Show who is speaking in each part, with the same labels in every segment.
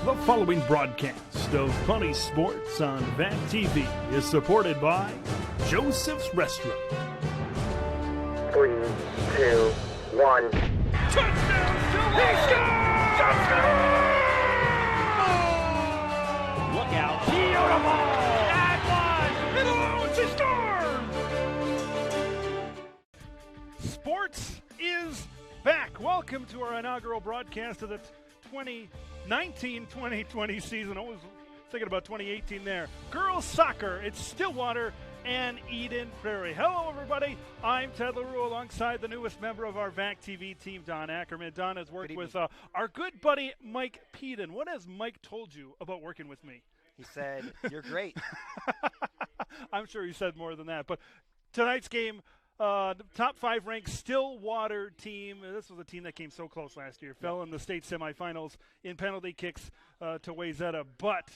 Speaker 1: The following broadcast of Pony Sports on VAC-TV is supported by Joseph's Restaurant.
Speaker 2: 3, 2, 1.
Speaker 1: Touchdown, Stillwater! Touchdown! Look out. Beautiful! And one! It's a storm! Sports is back. Welcome to our inaugural broadcast of the 2019-2020 season. I was thinking about 2018 there. Girls Soccer. It's Stillwater and Eden Prairie. Hello, everybody. I'm Ted LaRue alongside the newest member of our VAC-TV team, Don Ackerman. Don has worked with our good buddy, Mike Peden. What has Mike told you about working with me?
Speaker 3: He said, you're great.
Speaker 1: I'm sure he said more than that. But tonight's game, the top 5 ranked Stillwater team. This was a team that came so close last year. Fell in the state semifinals in penalty kicks to Wayzata. But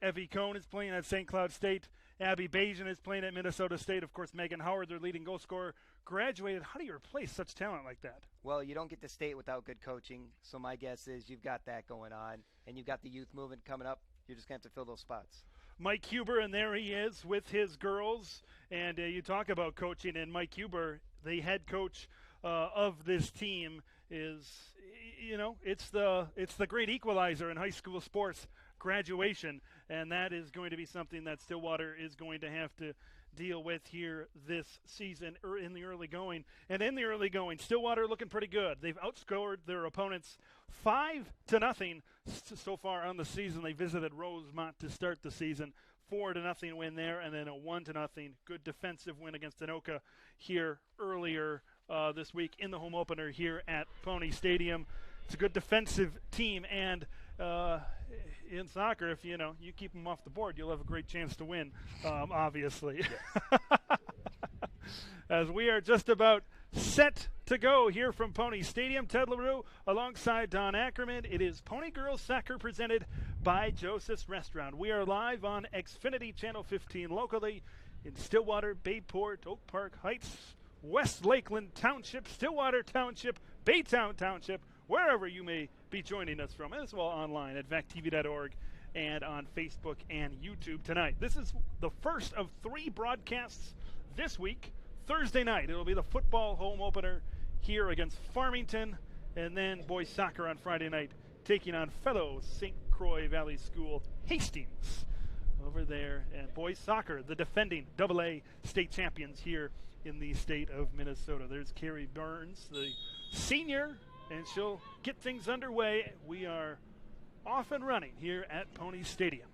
Speaker 1: Evie Cohn is playing at St. Cloud State. Abby Bajan is playing at Minnesota State. Of course, Megan Howard, their leading goal scorer, graduated. How do you replace such talent like that?
Speaker 3: Well, you don't get to state without good coaching. So my guess is you've got that going on. And you've got the youth movement coming up. You're just going to have to fill those spots.
Speaker 1: Mike Huber, and there he is with his girls. And you talk about coaching, and Mike Huber, the head coach of this team, is, you know, it's the great equalizer in high school sports, graduation, and that is going to be something that Stillwater is going to have to deal with here this season or in the early going. And in the early going, Stillwater looking pretty good. They've outscored their opponents 5-0 so far on the season. They visited Rosemont to start the season. 4-0 win there, and then a 1-0 good defensive win against Anoka here earlier this week in the home opener here at Pony Stadium. It's a good defensive team, and in soccer, if you keep them off the board, you'll have a great chance to win, obviously. As we are just about set to go here from Pony Stadium, Ted LaRue alongside Don Ackerman. It is Pony Girls Soccer presented by Joseph's Restaurant. We are live on Xfinity Channel 15 locally in Stillwater, Bayport, Oak Park Heights, West Lakeland Township, Stillwater Township, Baytown Township, wherever you may be joining us from, as well online at VACTV.org and on Facebook and YouTube tonight. This is the first of 3 broadcasts this week. Thursday night, it'll be the football home opener here against Farmington, and then boys soccer on Friday night, taking on fellow St. Croix Valley School Hastings over there. And boys soccer, the defending AA state champions here in the state of Minnesota. There's Carrie Burns, the senior, and she'll get things underway. We are off and running here at Pony Stadium.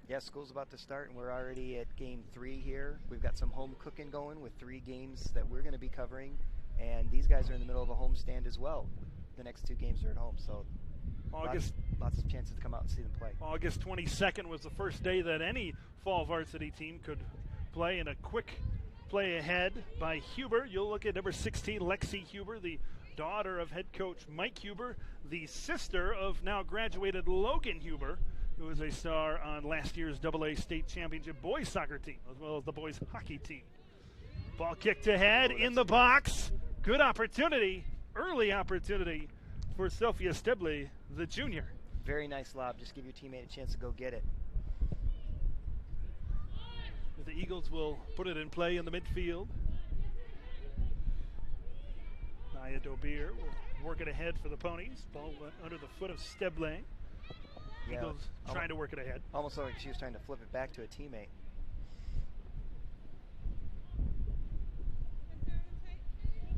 Speaker 3: Yeah, school's about to start, and we're already at game 3 here. We've got some home cooking going with 3 games that we're going to be covering, and these guys are in the middle of a home stand as well. The next 2 games are at home, so lots of chances to come out and see them play.
Speaker 1: August 22nd was the first day that any fall varsity team could play, in a quick play ahead by Huber. You'll look at number 16, Lexi Huber, the daughter of head coach Mike Huber, the sister of now graduated Logan Huber, who was a star on last year's AA state championship boys soccer team, as well as the boys hockey team. Ball kicked ahead in the box. Good opportunity, early opportunity for Sophia Stebley, the junior.
Speaker 3: Very nice lob. Just give your teammate a chance to go get it.
Speaker 1: The Eagles will put it in play in the midfield. Naya Dobir will work it ahead for the Ponies. Ball went under the foot of Stebley. Eagles trying to work it ahead.
Speaker 3: Almost like she was trying to flip it back to a teammate.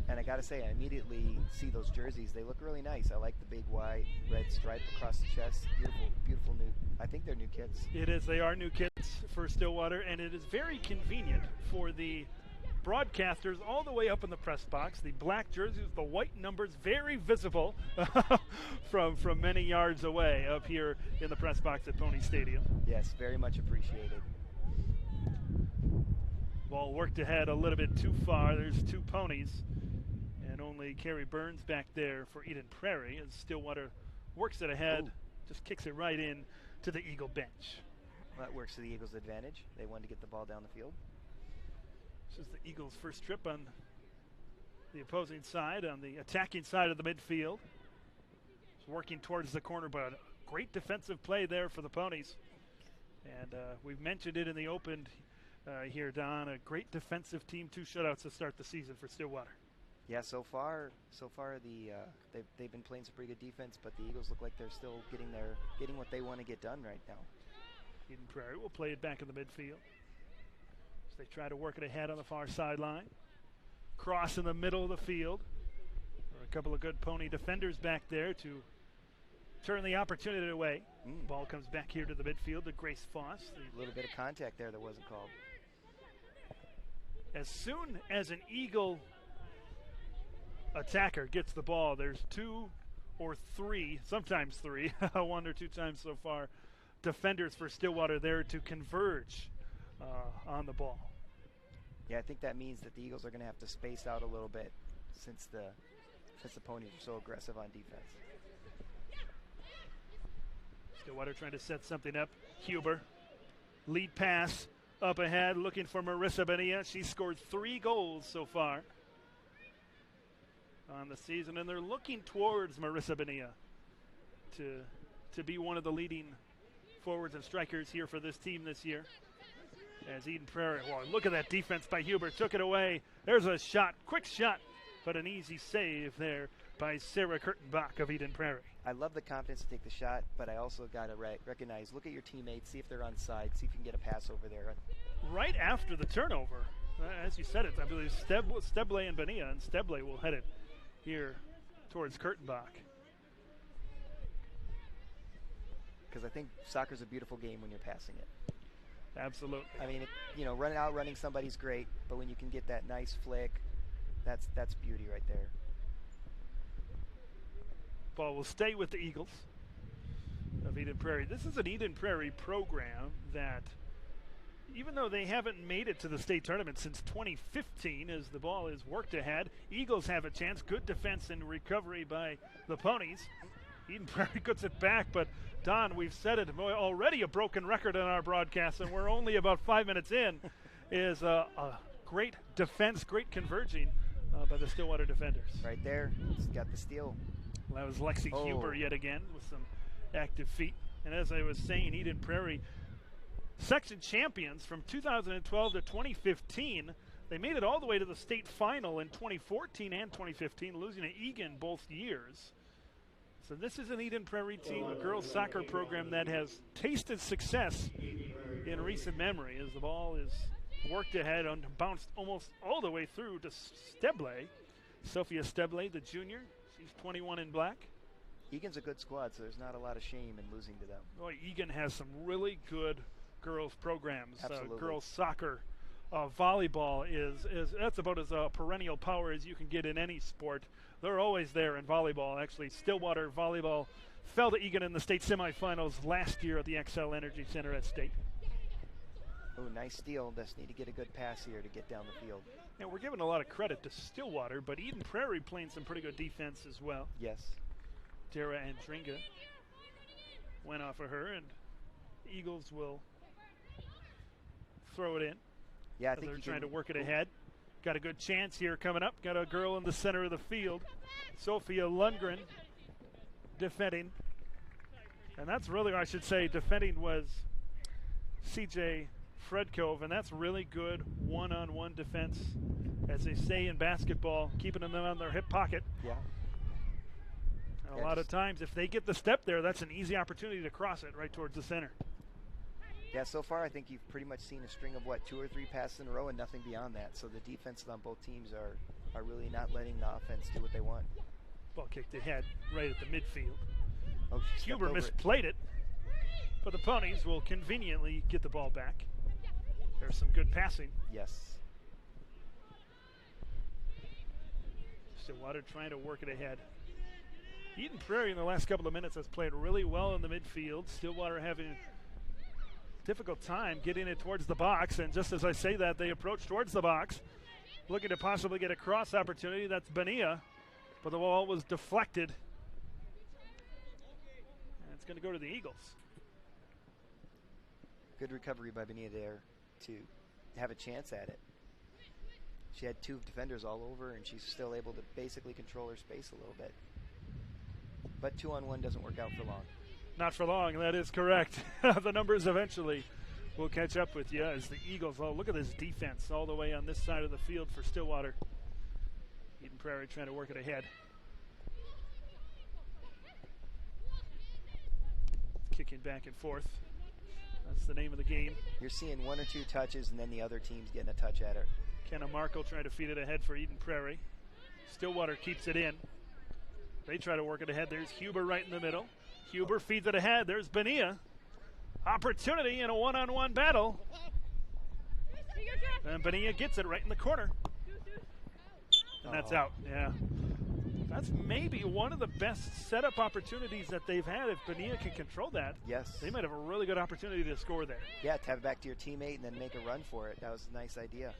Speaker 3: And I got to say, I immediately see those jerseys. They look really nice. I like the big white, red stripe across the chest. Beautiful, beautiful new. I think they're new kits.
Speaker 1: It is. They are new kits for Stillwater, and it is very convenient for the broadcasters all the way up in the press box. The black jerseys, the white numbers, very visible from many yards away up here in the press box at Pony Stadium.
Speaker 3: Yes, very much appreciated.
Speaker 1: Ball worked ahead a little bit too far. There's 2 Ponies, and only Carrie Burns back there for Eden Prairie as Stillwater works it ahead. Just kicks it right in to the Eagle bench.
Speaker 3: Well, that works to the Eagles' advantage. They wanted to get the ball down the field.
Speaker 1: This is the Eagles' first trip on the opposing side, on the attacking side of the midfield. It's working towards the corner, but great defensive play there for the Ponies. And we've mentioned it in the open here, Don. A great defensive team, 2 shutouts to start the season for Stillwater.
Speaker 3: Yeah, so far they've been playing some pretty good defense, but the Eagles look like they're still getting what they want to get done right now.
Speaker 1: Eden Prairie will play it back in the midfield as they try to work it ahead on the far sideline. Cross in the middle of the field. There are a couple of good Pony defenders back there to turn the opportunity away. Ball comes back here to the midfield to Grace Foss.
Speaker 3: A little bit of contact there that wasn't called.
Speaker 1: As soon as an Eagle attacker gets the ball, there's 2 or 3, sometimes 3, 1 or 2 times so far, defenders for Stillwater there to converge on the ball.
Speaker 3: Yeah, I think that means that the Eagles are going to have to space out a little bit since the Ponies are so aggressive on defense.
Speaker 1: Stillwater trying to set something up. Huber, lead pass up ahead, looking for Marissa Bonilla. She scored 3 goals so far on the season, and they're looking towards Marissa Bonilla to be one of the leading forwards and strikers here for this team this year. As Eden Prairie, well, look at that defense by Huber, took it away. There's a shot, quick shot, but an easy save there by Sarah Kurtenbach of Eden Prairie.
Speaker 3: I love the confidence to take the shot, but I also got to recognize, look at your teammates, see if they're on side, see if you can get a pass over there.
Speaker 1: Right after the turnover, as you said it, I believe Steble and Bonilla, and Steble will head it here towards Kurtenbach.
Speaker 3: Because I think soccer's a beautiful game when you're passing it.
Speaker 1: Absolutely.
Speaker 3: I mean, running somebody's great, but when you can get that nice flick, that's beauty right there.
Speaker 1: Ball will stay with the Eagles of Eden Prairie. This is an Eden Prairie program that, even though they haven't made it to the state tournament since 2015, as the ball is worked ahead, Eagles have a chance. Good defense and recovery by the Ponies. Eden Prairie gets it back, but Don, we've said it already, a broken record in our broadcast, and we're only about 5 minutes in, is a great defense, great converging by the Stillwater defenders.
Speaker 3: Right there, it's got the steal.
Speaker 1: Well, that was Lexi Huber yet again with some active feet. And as I was saying, Eden Prairie section champions from 2012 to 2015. They made it all the way to the state final in 2014 and 2015, losing to Egan both years. So this is an Eden Prairie team, a girls soccer program that has tasted success in recent memory as the ball is worked ahead and bounced almost all the way through to Steble. Sophia Steble, the junior, she's 21 in black.
Speaker 3: Egan's a good squad, so there's not a lot of shame in losing to them.
Speaker 1: Boy, Egan has some really good girls programs. Girls soccer, volleyball that's about as perennial power as you can get in any sport. They're always there in volleyball. Actually, Stillwater volleyball fell to Egan in the state semifinals last year at the XL Energy Center at state.
Speaker 3: Oh, nice steal. Just need to get a good pass here to get down the field.
Speaker 1: And we're giving a lot of credit to Stillwater, but Eden Prairie playing some pretty good defense as well.
Speaker 3: Yes.
Speaker 1: Dara Andringa went off of her, and Eagles will throw it in.
Speaker 3: Yeah, I think
Speaker 1: they're trying to work it ahead. Got a good chance here coming up. Got a girl in the center of the field. Sophia Lundgren defending. And that's really, I should say, defending was CJ Fredkove, and that's really good one-on-one defense, as they say in basketball, keeping them on their hip pocket.
Speaker 3: Yeah.
Speaker 1: And a lot of times, if they get the step there, that's an easy opportunity to cross it right towards the center.
Speaker 3: Yeah, so far I think you've pretty much seen a string of, 2 or 3 passes in a row and nothing beyond that. So the defenses on both teams are really not letting the offense do what they want.
Speaker 1: Ball kicked ahead right at the midfield.
Speaker 3: Oh,
Speaker 1: Huber misplayed it, but the Ponies will conveniently get the ball back. There's some good passing.
Speaker 3: Yes.
Speaker 1: Stillwater trying to work it ahead. Eden Prairie in the last couple of minutes has played really well in the midfield. Stillwater having a difficult time getting it towards the box, and just as I say that, they approach towards the box, looking to possibly get a cross opportunity. That's Bonilla, but the ball was deflected. And it's going to go to the Eagles.
Speaker 3: Good recovery by Bonilla there to have a chance at it. She had 2 defenders all over, and she's still able to basically control her space a little bit. But 2-on-1 doesn't work out for long.
Speaker 1: Not for long, that is correct. The numbers eventually will catch up with you as the Eagles, oh, look at this defense all the way on this side of the field for Stillwater. Eden Prairie trying to work it ahead. Kicking back and forth. That's the name of the game.
Speaker 3: You're seeing 1 or 2 touches and then the other team's getting a touch at it.
Speaker 1: Kenna Markle trying to feed it ahead for Eden Prairie. Stillwater keeps it in. They try to work it ahead. There's Huber right in the middle. Huber feeds it ahead. There's Bonilla. Opportunity in a one-on-one battle. And Bonilla gets it right in the corner. And that's out, yeah. That's maybe one of the best setup opportunities that they've had. If Bonilla can control that,
Speaker 3: yes,
Speaker 1: they might have a really good opportunity to score there.
Speaker 3: Yeah, to have it back to your teammate and then make a run for it. That was a nice idea.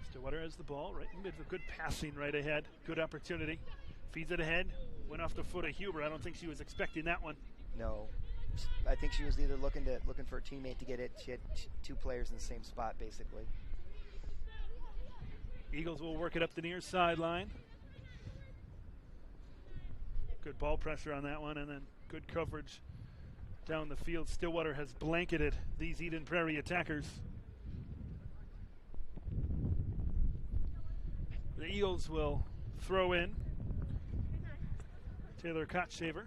Speaker 1: Stillwater has the ball right in mid. Good passing right ahead. Good opportunity. Feeds it ahead. Went off the foot of Huber. I don't think she was expecting that one.
Speaker 3: No. I think she was either looking for a teammate to get it. She had 2 players in the same spot, basically.
Speaker 1: Eagles will work it up the near sideline. Good ball pressure on that one, and then good coverage down the field. Stillwater has blanketed these Eden Prairie attackers. The Eagles will throw in. Taylor Kotshaver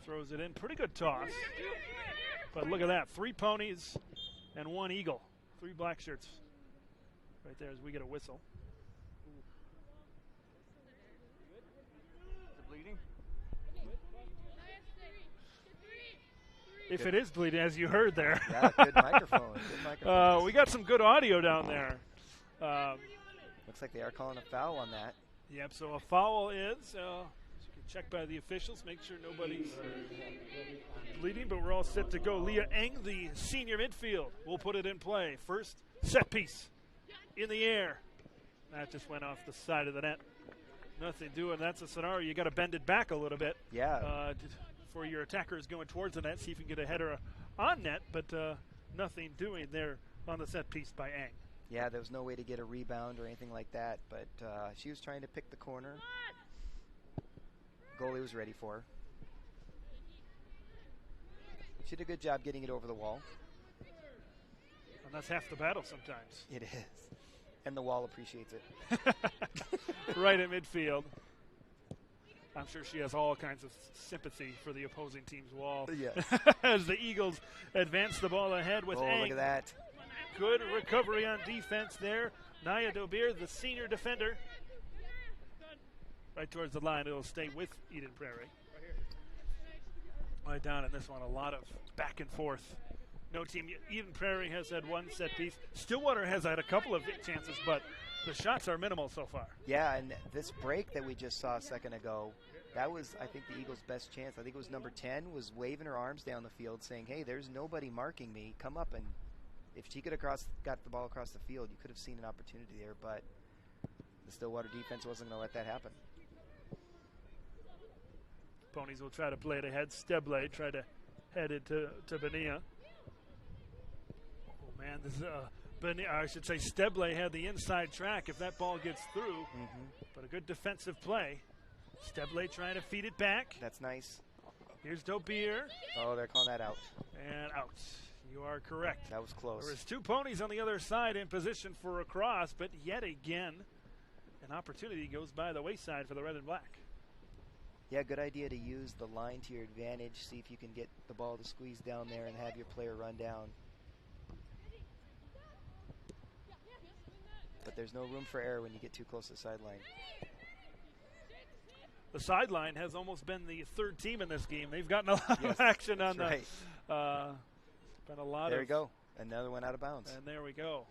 Speaker 1: throws it in. Pretty good toss. But look at that. 3 ponies and 1 Eagle. 3 black shirts right there as we get a whistle. If it is bleeding, as you heard there.
Speaker 3: Yeah, good microphone. Good microphone.
Speaker 1: We got some good audio down there.
Speaker 3: Looks like they are calling a foul on that.
Speaker 1: Yep, so a foul is checked by the officials, make sure nobody's bleeding, but we're all set to go. Leah Eng, the senior midfield, will put it in play. First set piece in the air. That just went off the side of the net. Nothing doing. That's a scenario. You got to bend it back a little bit.
Speaker 3: Yeah.
Speaker 1: For your attackers going towards the net, see if you can get a header on net, but nothing doing there on the set piece by Eng.
Speaker 3: Yeah, there was no way to get a rebound or anything like that, but she was trying to pick the corner. Goalie was ready for her. She did a good job getting it over the wall.
Speaker 1: And that's half the battle sometimes.
Speaker 3: It is. And the wall appreciates it.
Speaker 1: Right at midfield. I'm sure she has all kinds of sympathy for the opposing team's wall.
Speaker 3: Yes.
Speaker 1: As the Eagles advance the ball ahead with Eng.
Speaker 3: Look at that.
Speaker 1: Good recovery on defense there. Naya Dobir, the senior defender. Right towards the line. It'll stay with Eden Prairie. Right down in this one, a lot of back and forth. No team. Eden Prairie has had 1 set piece. Stillwater has had a couple of chances, but the shots are minimal so far.
Speaker 3: Yeah, and this break that we just saw a second ago, that was, I think, the Eagles' best chance. I think it was number 10 was waving her arms down the field saying, hey, there's nobody marking me. Come up, and if she could have got the ball across the field, you could have seen an opportunity there, but the Stillwater defense wasn't going to let that happen.
Speaker 1: Ponies will try to play it ahead. Steble try to head it to Bonilla. Oh, man, this is I should say Steble had the inside track if that ball gets through. But a good defensive play. Steble trying to feed it back.
Speaker 3: That's nice.
Speaker 1: Here's Dobir.
Speaker 3: Oh, they're calling that out.
Speaker 1: And out. You are correct.
Speaker 3: That was close.
Speaker 1: There was 2 ponies on the other side in position for a cross, but yet again, an opportunity goes by the wayside for the red and black.
Speaker 3: Yeah, good idea to use the line to your advantage. See if you can get the ball to squeeze down there and have your player run down. But there's no room for error when you get too close to the sideline.
Speaker 1: The sideline has almost been the 3rd team in this game. They've gotten a lot of action on the.
Speaker 3: Right.
Speaker 1: Been a lot
Speaker 3: there
Speaker 1: of.
Speaker 3: We go. Another one out of bounds.
Speaker 1: And there we go.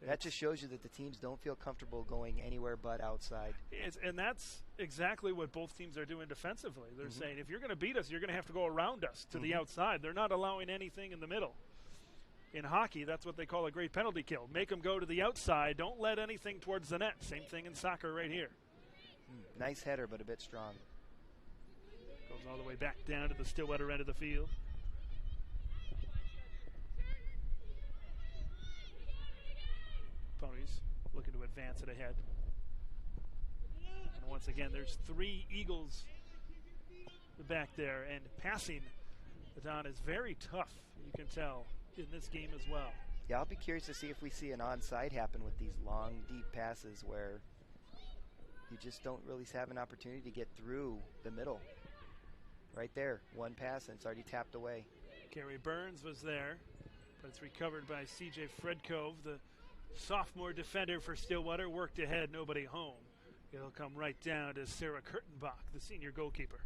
Speaker 3: That just shows you that the teams don't feel comfortable going anywhere but outside.
Speaker 1: And that's exactly what both teams are doing defensively. They're saying, if you're going to beat us, you're going to have to go around us to the outside. They're not allowing anything in the middle. In hockey, that's what they call a great penalty kill. Make them go to the outside. Don't let anything towards the net. Same thing in soccer right here.
Speaker 3: Nice header, but a bit strong.
Speaker 1: Goes all the way back down to the Stillwater end of the field. Ponies looking to advance it ahead. And once again, there's 3 Eagles back there, and passing, Don, is very tough, you can tell, in this game as well.
Speaker 3: Yeah, I'll be curious to see if we see an onside happen with these long, deep passes where you just don't really have an opportunity to get through the middle. Right there, one pass, and it's already tapped away.
Speaker 1: Gary Burns was there, but it's recovered by C.J. Fredkove, the sophomore defender for Stillwater. Worked ahead, nobody home. It'll come right down to Sarah Kurtenbach, the senior goalkeeper.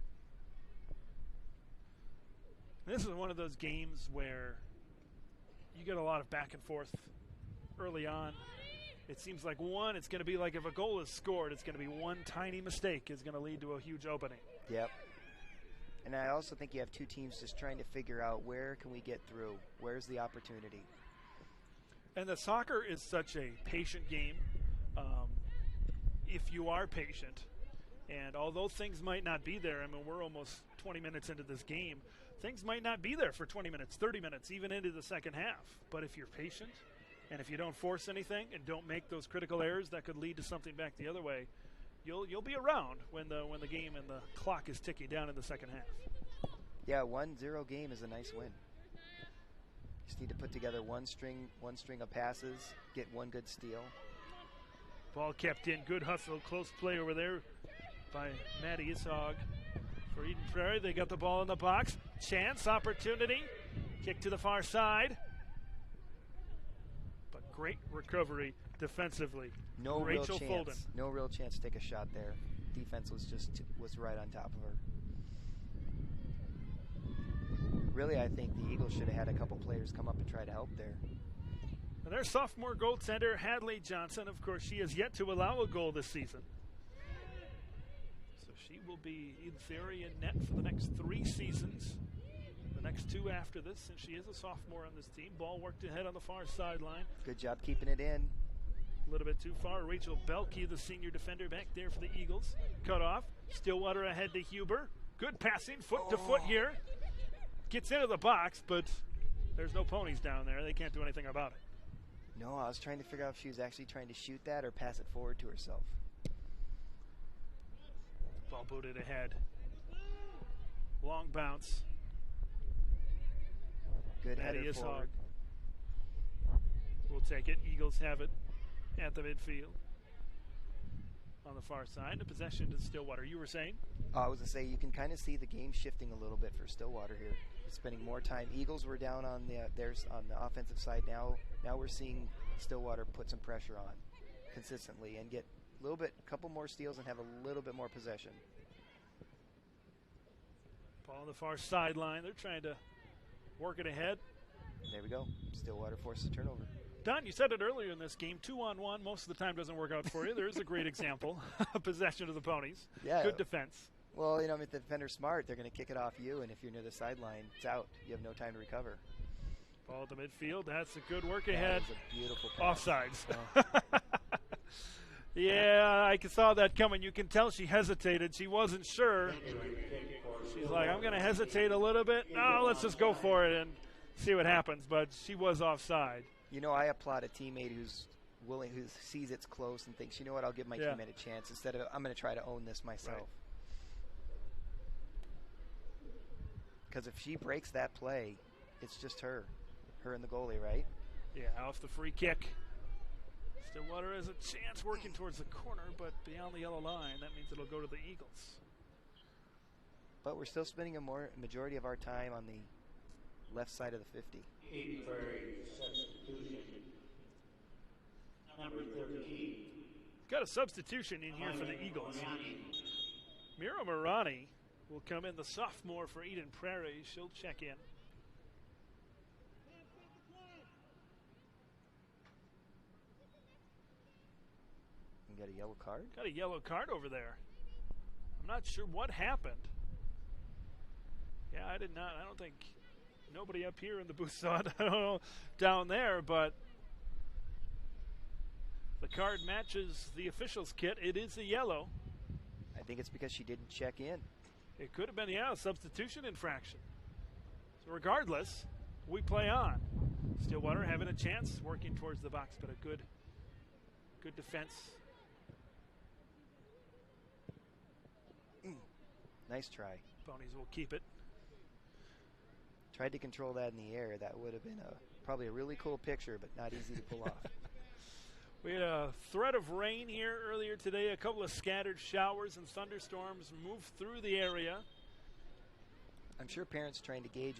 Speaker 1: This is one of those games where you get a lot of back and forth early on. It seems like it's going to be like if a goal is scored, it's going to be one tiny mistake is going to lead to a huge opening.
Speaker 3: Yep. And I also think you have two teams just trying to figure out where can we get through, where's the opportunity.
Speaker 1: And the soccer is such a patient game. If you are patient, and although things might not be there, I mean, we're almost 20 minutes into this game, things might not be there for 20 minutes, 30 minutes, even into the second half. But if you're patient, and if you don't force anything and don't make those critical errors that could lead to something back the other way, you'll be around when the game and the clock is ticking down in the second half.
Speaker 3: Yeah, 1-0 game is a nice win. Just need to put together one string of passes, get one good steal.
Speaker 1: Ball kept in, good hustle, close play over there by Maddie Ishog for Eden Prairie. They got the ball in the box. Chance, opportunity, kick to the far side. But great recovery defensively.
Speaker 3: No
Speaker 1: Rachel
Speaker 3: real
Speaker 1: Folden.
Speaker 3: chance. No real chance to take a shot there. Defense was right on top of her. Really, I think the Eagles should have had a couple players come up and try to help there.
Speaker 1: And their sophomore goaltender, Hadley Johnson, of course, she has yet to allow a goal this season. So she will be in theory in net for the next 3 seasons. The next 2 after this, since she is a sophomore on this team. Ball worked ahead on the far sideline.
Speaker 3: Good job keeping it in.
Speaker 1: A little bit too far. Rachel Belke, the senior defender, back there for the Eagles. Cut off. Stillwater ahead to Huber. Good passing, foot to foot here. Gets into the box, but there's no ponies down there. They can't do anything about it.
Speaker 3: No, I was trying to figure out if she was actually trying to shoot that or pass it forward to herself.
Speaker 1: Ball booted ahead. Long bounce.
Speaker 3: Good
Speaker 1: Maddie
Speaker 3: header
Speaker 1: Ishog
Speaker 3: forward.
Speaker 1: will take it. Eagles have it at the midfield. On the far side, the possession to Stillwater. You were saying?
Speaker 3: I was going to say, you can kind of see the game shifting a little bit for Stillwater here. Spending more time. Eagles were down on the offensive side. Now we're seeing Stillwater put some pressure on consistently and get a couple more steals and have a little bit more possession.
Speaker 1: Ball on the far sideline. They're trying to work it ahead.
Speaker 3: There we go. Stillwater forces a turnover.
Speaker 1: Don, you said it earlier in this game, 2-on-1 most of the time doesn't work out for you. There is a great example. Possession of the ponies.
Speaker 3: Yeah.
Speaker 1: Good defense.
Speaker 3: Well, if the defender's smart, they're going to kick it off you, and if you're near the sideline, it's out. You have no time to recover.
Speaker 1: Ball to midfield. That's a good work ahead.
Speaker 3: That is a beautiful pass.
Speaker 1: Offsides. Yeah, I saw that coming. You can tell she hesitated. She wasn't sure. She's like, I'm going to hesitate a little bit. No, let's just go for it and see what happens. But she was offside.
Speaker 3: I applaud a teammate who sees it's close and thinks, you know what, I'll give my teammate a chance instead of I'm going to try to own this myself.
Speaker 1: Right.
Speaker 3: Because if she breaks that play, it's just her and the goalie, right?
Speaker 1: Yeah, off the free kick. Stillwater has a chance working towards the corner, but beyond the yellow line, that means it'll go to the Eagles.
Speaker 3: But we're still spending a majority of our time on the left side of the 50.
Speaker 2: Eden Prairie, substitution. Number 13.
Speaker 1: Got a substitution in here for the Eagles. Mira Marani will come in, the sophomore for Eden Prairie. She'll check in.
Speaker 3: You got a yellow card?
Speaker 1: Got a yellow card over there. I'm not sure what happened. Yeah, I don't think nobody up here in the booth saw it. I don't know down there, but the card matches the official's kit. It is a yellow.
Speaker 3: I think it's because she didn't check in.
Speaker 1: It could have been, a substitution infraction. So regardless, we play on. Stillwater having a chance, working towards the box, but a good defense.
Speaker 3: Nice try.
Speaker 1: Ponies will keep it.
Speaker 3: Tried to control that in the air. That would have been probably a really cool picture, but not easy to pull off.
Speaker 1: We had a threat of rain here earlier today. A couple of scattered showers and thunderstorms moved through the area.
Speaker 3: I'm sure parents are trying to gauge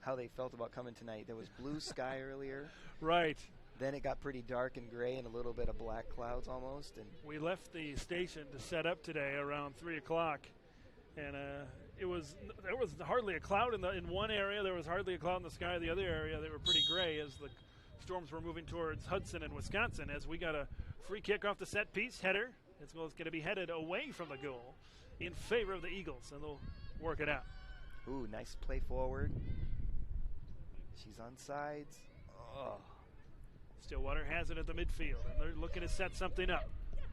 Speaker 3: how they felt about coming tonight. There was blue sky earlier.
Speaker 1: Right.
Speaker 3: Then it got pretty dark and gray and a little bit of black clouds almost. And
Speaker 1: we left the station to set up today around 3 o'clock, and there was hardly a cloud in one area. There was hardly a cloud in the sky in the other area. They were pretty gray as the storms were moving towards Hudson and Wisconsin. As we got a free kick off the set piece header, it's going to be headed away from the goal in favor of the Eagles, and they'll work it out.
Speaker 3: Ooh, nice play forward. She's on sides. Oh.
Speaker 1: Stillwater has it at the midfield, and they're looking to set something up.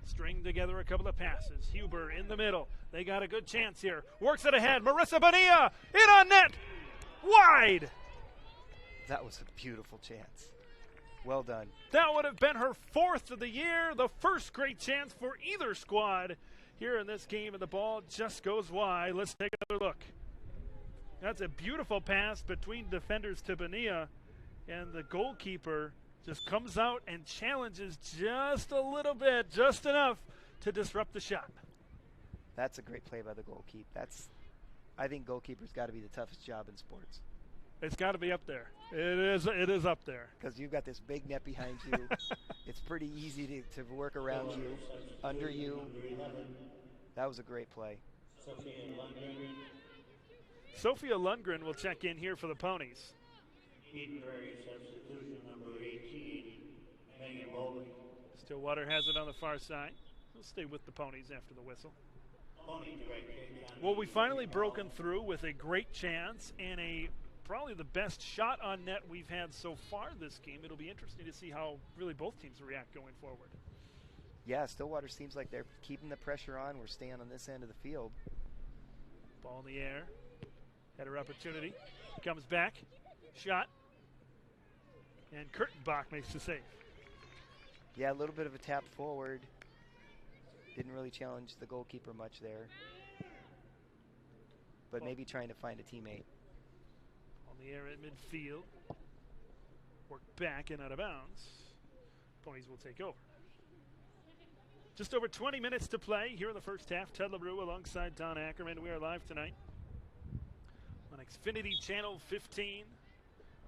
Speaker 1: String together a couple of passes. Huber in the middle. They got a good chance here. Works it ahead. Marissa Bonilla in on net. Wide.
Speaker 3: That was a beautiful chance. Well done.
Speaker 1: That would have been her 4th of the year. The first great chance for either squad here in this game, and the ball just goes wide. Let's take another look. That's a beautiful pass between defenders to Bonilla, and the goalkeeper just comes out and challenges just a little bit, just enough to disrupt the shot.
Speaker 3: That's a great play by the goalkeeper. I think goalkeeper's got to be the toughest job in sports.
Speaker 1: It's got to be up there. It is up there.
Speaker 3: Because you've got this big net behind you. It's pretty easy to work around you, under you. That was a great play.
Speaker 1: Sophia Lundgren will check in here for the Ponies.
Speaker 2: Eden Prairie substitution number 18, Megan Bowling.
Speaker 1: Stillwater has it on the far side. We'll stay with the Ponies after the whistle.
Speaker 2: Pony direct kick on
Speaker 1: Well, we finally broken through with a great chance and probably the best shot on net we've had so far this game. It'll be interesting to see how really both teams react going forward.
Speaker 3: Yeah, Stillwater seems like they're keeping the pressure on. We're staying on this end of the field.
Speaker 1: Ball in the air. Header opportunity. Comes back. Shot. And Kurtenbach makes the save.
Speaker 3: Yeah, a little bit of a tap forward. Didn't really challenge the goalkeeper much there. But maybe trying to find a teammate.
Speaker 1: On the air at midfield. Work back and out of bounds. Ponies will take over. Just over 20 minutes to play here in the first half. Ted LaRue alongside Don Ackerman. We are live tonight on Xfinity Channel 15.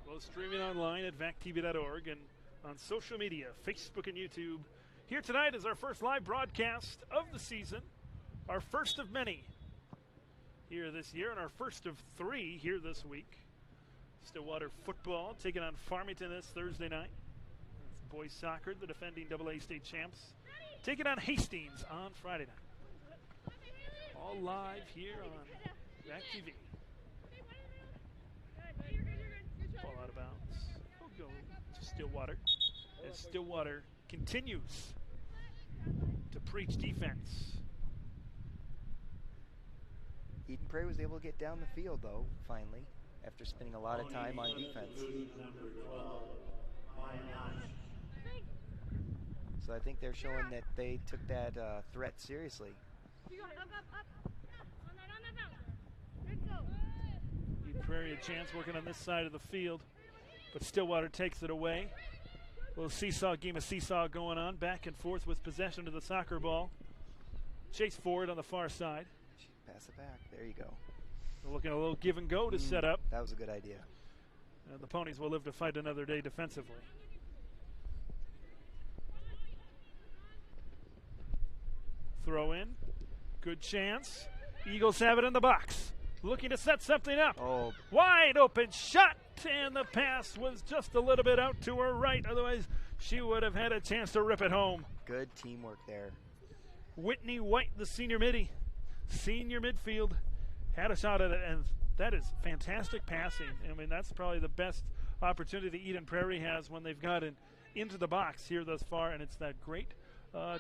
Speaker 1: Well, streaming online at VAC-TV.org and on social media, Facebook and YouTube. Here tonight is our first live broadcast of the season, our first of many here this year, and our first of 3 here this week. Stillwater football taking on Farmington this Thursday night. It's boys soccer, the defending AA state champs, taking on Hastings on Friday night. All live here on VAC-TV. Ball out of bounds. We'll go to Stillwater as Stillwater continues to preach defense.
Speaker 3: Eden Prairie was able to get down the field, though, finally, after spending a lot of time on defense.
Speaker 2: number 12, Maya Nash.
Speaker 3: So I think they're showing that they took that threat seriously.
Speaker 1: Eden Prairie a chance working on this side of the field, but Stillwater takes it away. A little game of seesaw going on, back and forth with possession of the soccer ball. Chase forward on the far side.
Speaker 3: Pass it back. There you go.
Speaker 1: We're looking at a little give and go to set up.
Speaker 3: That was a good idea.
Speaker 1: And the Ponies will live to fight another day defensively. Throw in. Good chance. Eagles have it in the box. Looking to set something up.
Speaker 3: Oh,
Speaker 1: Wide open shot. And the pass was just a little bit out to her right. Otherwise, she would have had a chance to rip it home.
Speaker 3: good teamwork there.
Speaker 1: Whitney White, the senior midfield, had a shot at it, and that is fantastic passing. I mean, that's probably the best opportunity Eden Prairie has when they've gotten into the box here thus far, and it's that great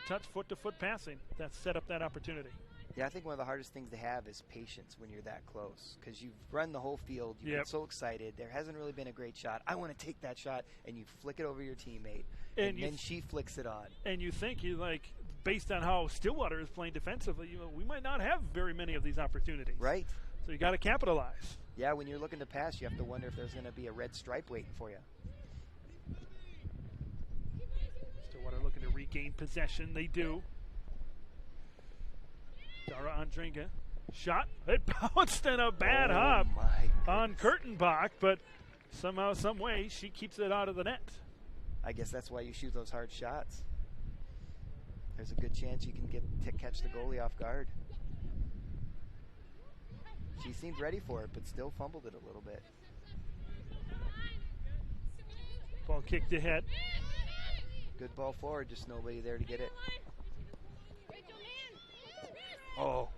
Speaker 1: touch foot-to-foot passing that set up that opportunity.
Speaker 3: Yeah, I think one of the hardest things to have is patience when you're that close, because you've run the whole field, you've been so excited, there hasn't really been a great shot, I want to take that shot, and you flick it over your teammate, and then she flicks it on.
Speaker 1: And you think, based on how Stillwater is playing defensively, we might not have very many of these opportunities.
Speaker 3: Right.
Speaker 1: So you got to capitalize.
Speaker 3: Yeah, when you're looking to pass, you have to wonder if there's going to be a red stripe waiting for you.
Speaker 1: Stillwater looking to regain possession. They do. Dara Andringa. Shot. It bounced in a bad hop on Kurtenbach, but somehow, some way, she keeps it out of the net.
Speaker 3: I guess that's why you shoot those hard shots. There's a good chance you can catch the goalie off guard. She seemed ready for it, but still fumbled it a little bit.
Speaker 1: Ball kicked ahead.
Speaker 3: Good ball forward, just nobody there to get it. Oh.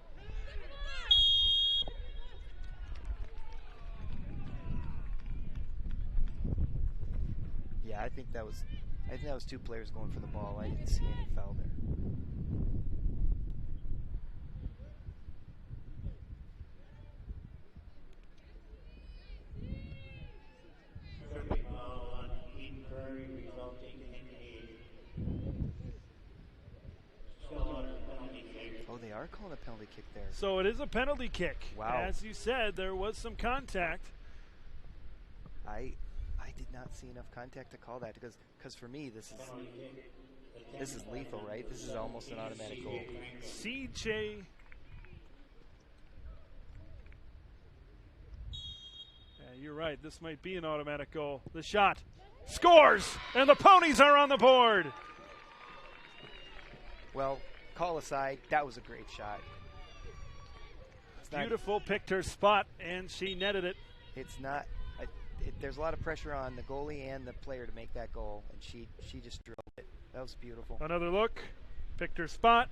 Speaker 3: Yeah, I think that was two players going for the ball. I didn't see any foul there.
Speaker 2: Foul on Eden Prairie, resulting in Stillwater penalty kick.
Speaker 3: Oh, they are calling a penalty kick there.
Speaker 1: So it is a penalty kick.
Speaker 3: Wow.
Speaker 1: As you said, there was some contact.
Speaker 3: I did not see enough contact to call that because for me this is lethal, right? This is almost an automatic goal.
Speaker 1: CJ. Yeah, you're right. This might be an automatic goal. The shot scores, and the Ponies are on the board.
Speaker 3: Well, call aside, that was a great shot.
Speaker 1: Beautiful, picked her spot, and she netted it.
Speaker 3: It's not. There's a lot of pressure on the goalie and the player to make that goal, and she just drilled it. That was beautiful.
Speaker 1: Another look, picked her spot,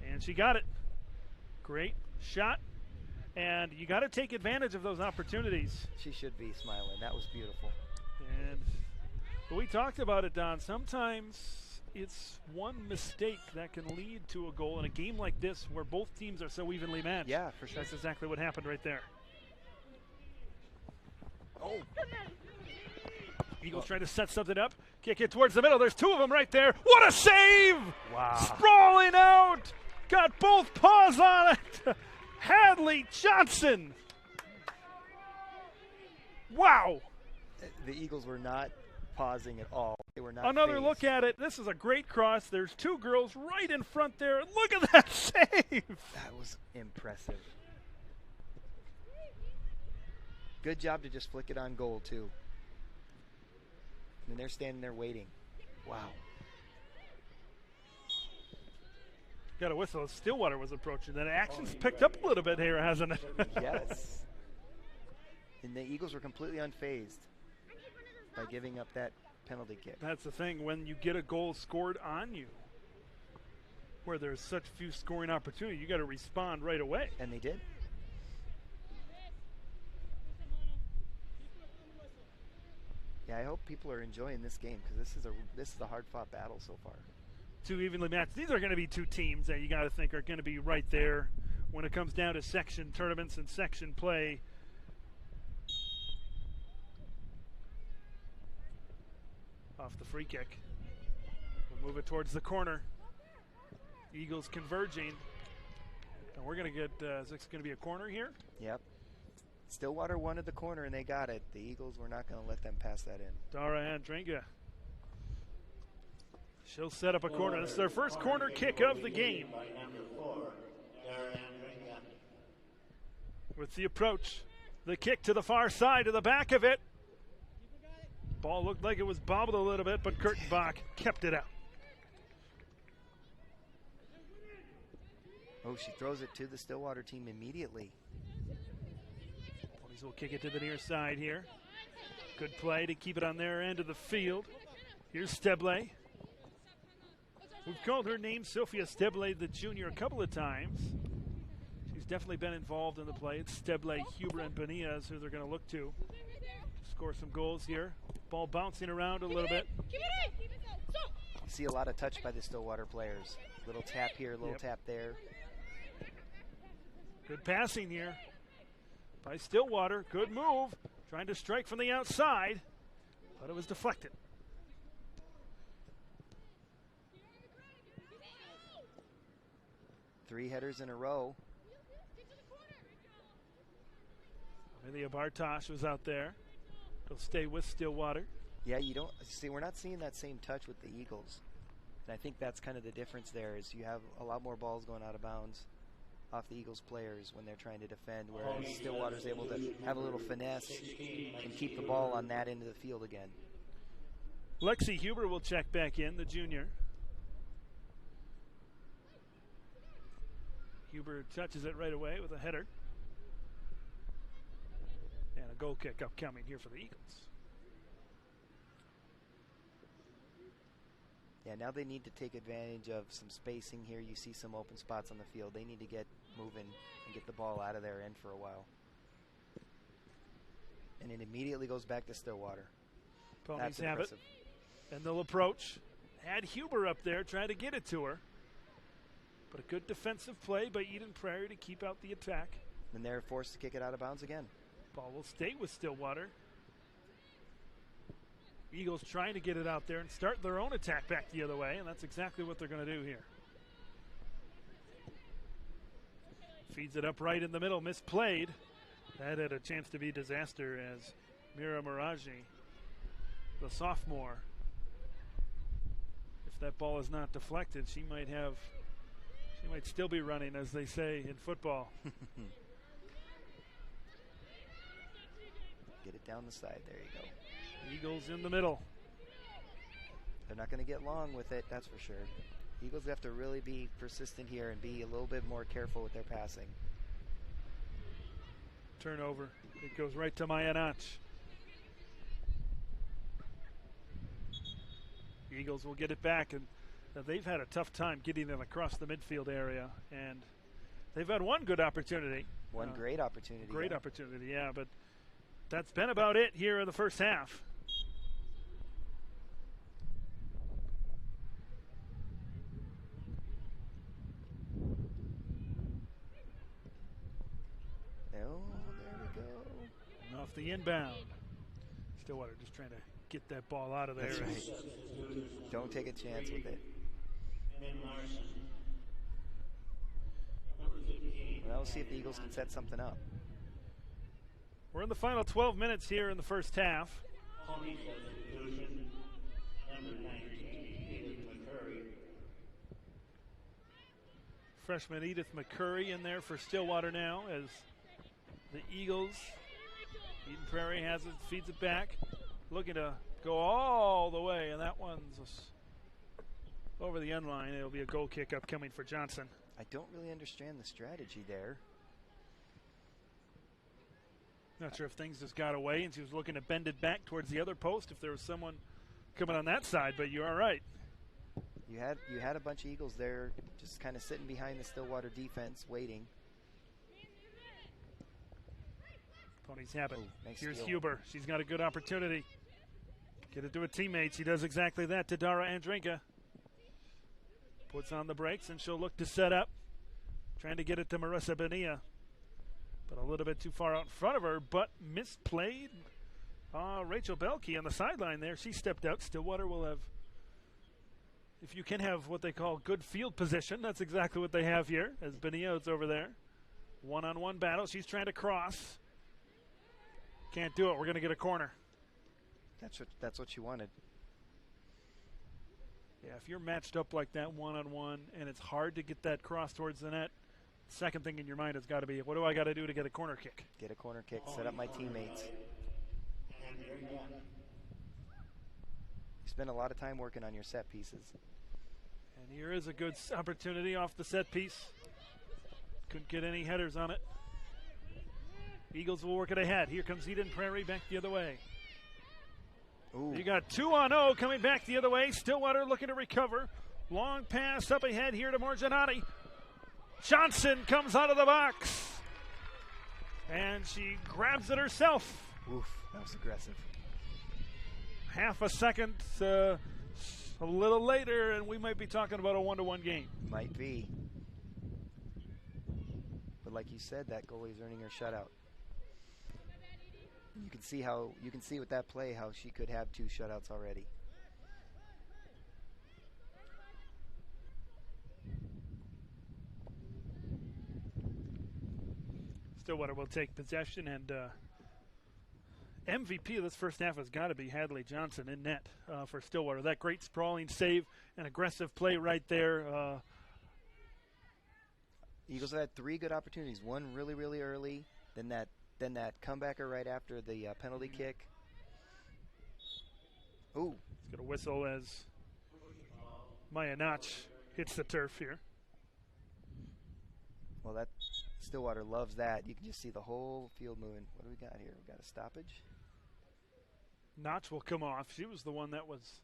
Speaker 1: and she got it. Great shot, and you got to take advantage of those opportunities.
Speaker 3: She should be smiling. That was beautiful.
Speaker 1: And we talked about it, Don. Sometimes it's one mistake that can lead to a goal in a game like this where both teams are so evenly matched.
Speaker 3: Yeah, for sure.
Speaker 1: That's exactly what happened right there.
Speaker 3: Oh.
Speaker 1: Eagles trying to set something up. Kick it towards the middle. There's two of them right there. What a save!
Speaker 3: Wow.
Speaker 1: Sprawling out. Got both paws on it. Hadley Johnson. Wow.
Speaker 3: The Eagles were not pausing at all. They were not
Speaker 1: Another
Speaker 3: phased.
Speaker 1: look at it. This is a great cross. There's two girls right in front there. Look at that save.
Speaker 3: That was impressive. Good job to just flick it on goal, too. And they're standing there waiting. Wow.
Speaker 1: Got a whistle. Stillwater was approaching. That action's picked up a little bit here, hasn't it?
Speaker 3: Yes. And the Eagles were completely unfazed by giving up that penalty kick.
Speaker 1: That's the thing. When you get a goal scored on you, where there's such few scoring opportunities, you got to respond right away.
Speaker 3: And they did. Yeah, I hope people are enjoying this game because this is a hard-fought battle so far.
Speaker 1: Two evenly matched. These are going to be two teams that you got to think are going to be right there when it comes down to section tournaments and section play. Off the free kick. We'll move it towards the corner. Eagles converging. And we're going to get, is this going to be a corner here?
Speaker 3: Yep. Stillwater wanted the corner and they got it. The Eagles were not going to let them pass that in.
Speaker 1: Dara Andringa. She'll set up a corner. This is their first corner kick of the game.
Speaker 2: By number 4, Dara Andringa.
Speaker 1: With the approach, the kick to the far side, to the back of it. Ball looked like it was bobbled a little bit, but Kurtenbach kept it out.
Speaker 3: Oh, she throws it to the Stillwater team immediately.
Speaker 1: Ponies will kick it to the near side here. Good play to keep it on their end of the field. Here's Steble. We've called her name Sophia Steble the junior a couple of times. She's definitely been involved in the play. It's Steble, Huber, and Benias who they're going to look to score some goals here. Ball bouncing around a little bit.
Speaker 3: You see a lot of touch by the Stillwater players. Little tap here, little tap there.
Speaker 1: Good passing here by Stillwater. Good move. Trying to strike from the outside, but it was deflected.
Speaker 3: Three headers in a row.
Speaker 1: Leah Bartosh was out there. He'll stay with Stillwater.
Speaker 3: Yeah, you don't see. We're not seeing that same touch with the Eagles, and I think that's kind of the difference. There is you have a lot more balls going out of bounds off the Eagles players when they're trying to defend, whereas Stillwater's able to have a little finesse and keep the ball on that end of the field again.
Speaker 1: Lexi Huber will check back in, the junior. Huber touches it right away with a header. And a goal kick upcoming here for the Eagles.
Speaker 3: Yeah, now they need to take advantage of some spacing here. You see some open spots on the field. They need to get moving and get the ball out of their end for a while. And it immediately goes back to Stillwater.
Speaker 1: Ponies have it. And they'll approach. Had Huber up there trying to get it to her. But a good defensive play by Eden Prairie to keep out the attack.
Speaker 3: And they're forced to kick it out of bounds again.
Speaker 1: Ball will stay with Stillwater. Eagles trying to get it out there and start their own attack back the other way, and that's exactly what they're going to do here. Feeds it up right in the middle, misplayed. That had a chance to be disaster as Mira Miraji, the sophomore, if that ball is not deflected, she might still be running, as they say in football.
Speaker 3: Get it down the side. There you go.
Speaker 1: Eagles in the middle.
Speaker 3: They're not going to get long with it, that's for sure. Eagles have to really be persistent here and be a little bit more careful with their passing.
Speaker 1: Turnover. It goes right to Mayanach. Eagles will get it back, and they've had a tough time getting them across the midfield area, and they've had one good opportunity.
Speaker 3: One great opportunity.
Speaker 1: Great opportunity, yeah, but that's been about it here in the first half.
Speaker 3: Oh, there we go.
Speaker 1: And off the inbound. Stillwater just trying to get that ball out of there.
Speaker 3: That's right. Don't take a chance with it. Well, we'll see if the Eagles can set something up.
Speaker 1: We're in the final 12 minutes here in the first half. Freshman Edith McCurry in there for Stillwater now as the Eagles, Eden Prairie has it, feeds it back, looking to go all the way, and that one's over the end line. It'll be a goal kick upcoming for Johnson.
Speaker 3: I don't really understand the strategy there.
Speaker 1: Not sure if things just got away and she was looking to bend it back towards the other post if there was someone coming on that side, but you are right.
Speaker 3: You had a bunch of Eagles there just kind of sitting behind the Stillwater defense waiting.
Speaker 1: Ponies have it.
Speaker 3: Nice
Speaker 1: Here's
Speaker 3: steal.
Speaker 1: Huber. She's got a good opportunity. Get it to a teammate. She does exactly that to Dara Andrinka. Puts on the brakes and she'll look to set up. Trying to get it to Marissa Bonilla. But a little bit too far out in front of her, but misplayed. Rachel Belkey on the sideline there. She stepped out. Stillwater will have, if you can have what they call good field position, that's exactly what they have here as Bonilla is over there. One-on-one battle. She's trying to cross. Can't do it. We're going to get a corner.
Speaker 3: That's what you wanted.
Speaker 1: Yeah, if you're matched up like that one-on-one and it's hard to get that cross towards the net, second thing in your mind has got to be, what do I got to do to get a corner kick?
Speaker 3: Get a corner kick, set up my teammates. You spend a lot of time working on your set pieces.
Speaker 1: And here is a good opportunity off the set piece. Couldn't get any headers on it. Eagles will work it ahead. Here comes Eden Prairie back the other way.
Speaker 3: Ooh.
Speaker 1: You got 2-on-0 coming back the other way. Stillwater looking to recover. Long pass up ahead here to Morgianati. Johnson comes out of the box. And she grabs it herself.
Speaker 3: Oof, that was aggressive.
Speaker 1: Half a second, a little later, and we might be talking about a 1-1 game.
Speaker 3: Might be. But like you said, that goalie's earning her shutout. You can see with that play how she could have 2 shutouts already.
Speaker 1: Stillwater will take possession, and MVP of this first half has got to be Hadley Johnson in net for Stillwater. That great sprawling save and aggressive play right there.
Speaker 3: Eagles have had 3 good opportunities. One really, really early, then that comebacker right after the penalty kick. Ooh.
Speaker 1: He's got a whistle as Maya Notch hits the turf here.
Speaker 3: Well, that Stillwater loves that. You can just see the whole field moving. What do we got here? We got a stoppage.
Speaker 1: Notch will come off. She was the one that was,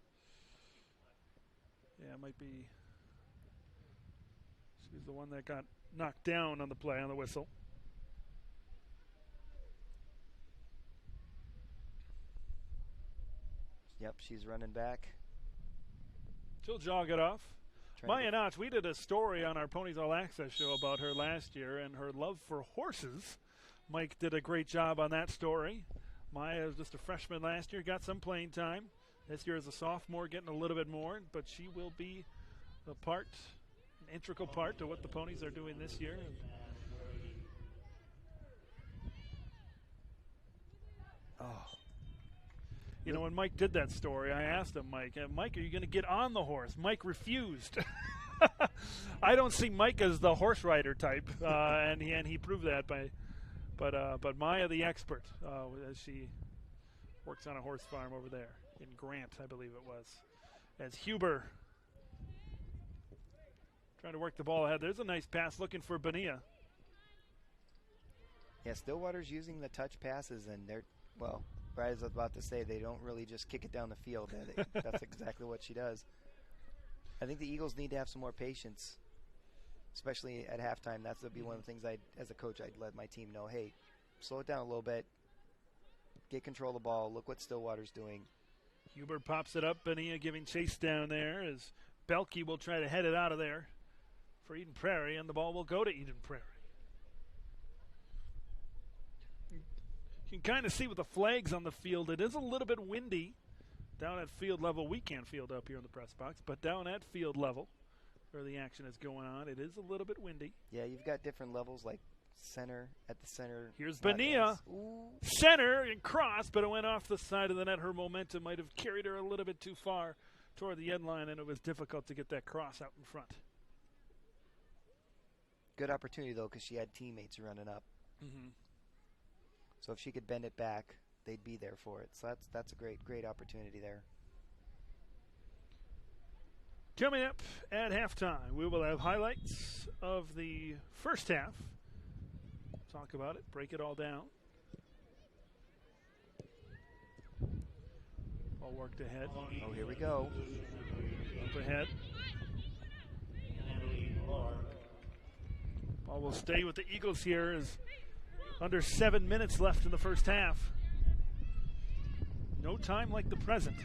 Speaker 1: yeah, it might be. She was the one that got knocked down on the play on the whistle.
Speaker 3: Yep, she's running back.
Speaker 1: She'll jog it off. Maya Notch, we did a story on our Ponies All Access show about her last year and her love for horses. Mike did a great job on that story. Maya was just a freshman last year, got some playing time. This year as a sophomore, getting a little bit more, but she will be an integral part to what the Ponies are doing this year.
Speaker 3: Oh.
Speaker 1: You know, when Mike did that story, I asked him, Mike, are you going to get on the horse? Mike refused. I don't see Mike as the horse rider type, and he proved that but Maya, the expert, as she works on a horse farm over there in Grant, I believe it was. As Huber trying to work the ball ahead. There's a nice pass looking for Bonilla.
Speaker 3: Yeah, Stillwater's using the touch passes, and they're, well, Brad was about to say they don't really just kick it down the field. That's exactly what she does. I think the Eagles need to have some more patience, especially at halftime. That's would be one of the things as a coach, I'd let my team know, hey, slow it down a little bit, get control of the ball, look what Stillwater's doing.
Speaker 1: Huber pops it up, Bonilla giving chase down there as Belke will try to head it out of there for Eden Prairie, and the ball will go to Eden Prairie. You can kind of see with the flags on the field, it is a little bit windy down at field level. We can't field up here in the press box, but down at field level where the action is going on, it is a little bit windy.
Speaker 3: Yeah, you've got different levels like at the center.
Speaker 1: Here's Bonilla, center and cross, but it went off the side of the net. Her momentum might have carried her a little bit too far toward the end line, and it was difficult to get that cross out in front.
Speaker 3: Good opportunity, though, because she had teammates running up.
Speaker 1: Mm-hmm.
Speaker 3: So if she could bend it back, they'd be there for it. So that's a great opportunity there.
Speaker 1: Coming up at halftime, we will have highlights of the first half. Talk about it, break it all down. Ball worked ahead.
Speaker 3: Oh, here we go.
Speaker 1: Up ahead. Ball will stay with the Eagles here as under 7 minutes left in the first half. No time like the present.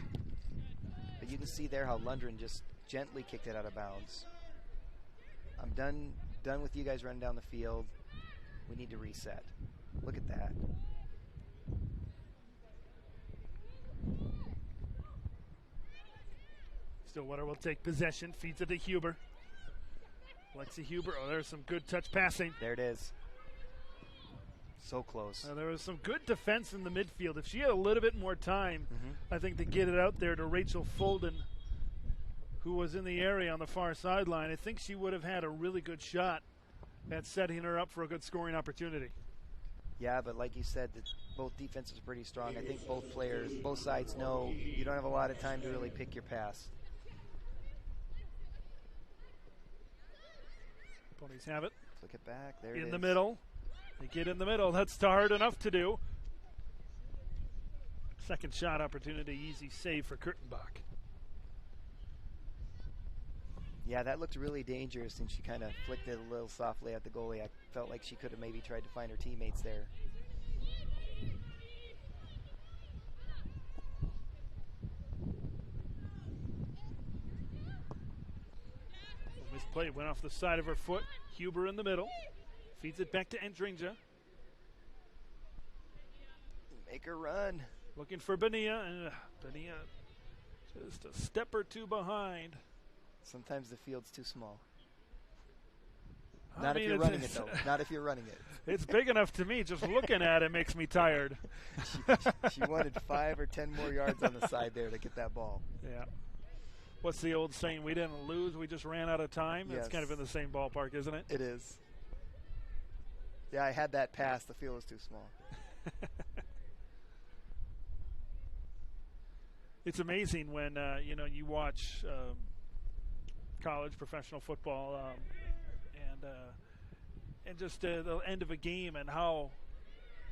Speaker 3: But you can see there how Lundgren just gently kicked it out of bounds. I'm done with you guys running down the field. We need to reset. Look at that.
Speaker 1: Stillwater will take possession, feeds it to Huber. Lexi Huber, oh, there's some good touch passing.
Speaker 3: There it is. So close.
Speaker 1: There was some good defense in the midfield. If she had a little bit more time, I think to get it out there to Rachel Folden, who was in the area on the far sideline, I think she would have had a really good shot at setting her up for a good scoring opportunity.
Speaker 3: Yeah, but like you said, both defenses are pretty strong. I think both sides know you don't have a lot of time to really pick your pass.
Speaker 1: Ponies have it.
Speaker 3: Flick it back. There it is.
Speaker 1: In the middle. They get in the middle. That's hard enough to do. Second shot opportunity, easy save for Kurtenbach.
Speaker 3: Yeah, that looked really dangerous, and she kind of flicked it a little softly at the goalie. I felt like she could have maybe tried to find her teammates there.
Speaker 1: Misplay, went off the side of her foot. Huber in the middle. Feeds it back to Endringa.
Speaker 3: Make her run.
Speaker 1: Looking for Bonilla, and Bonilla just a step or two behind.
Speaker 3: Sometimes the field's too small. Not if you're running it, though. Not if you're running it.
Speaker 1: It's big enough to me. Just looking at it makes me tired.
Speaker 3: She wanted 5 or 10 more yards on the side there to get that ball.
Speaker 1: Yeah. What's the old saying? We didn't lose. We just ran out of time.
Speaker 3: Yes.
Speaker 1: It's kind of in the same ballpark, isn't it?
Speaker 3: It is. Yeah, I had that pass. The field was too small.
Speaker 1: It's amazing when you watch college professional football and just the end of a game and how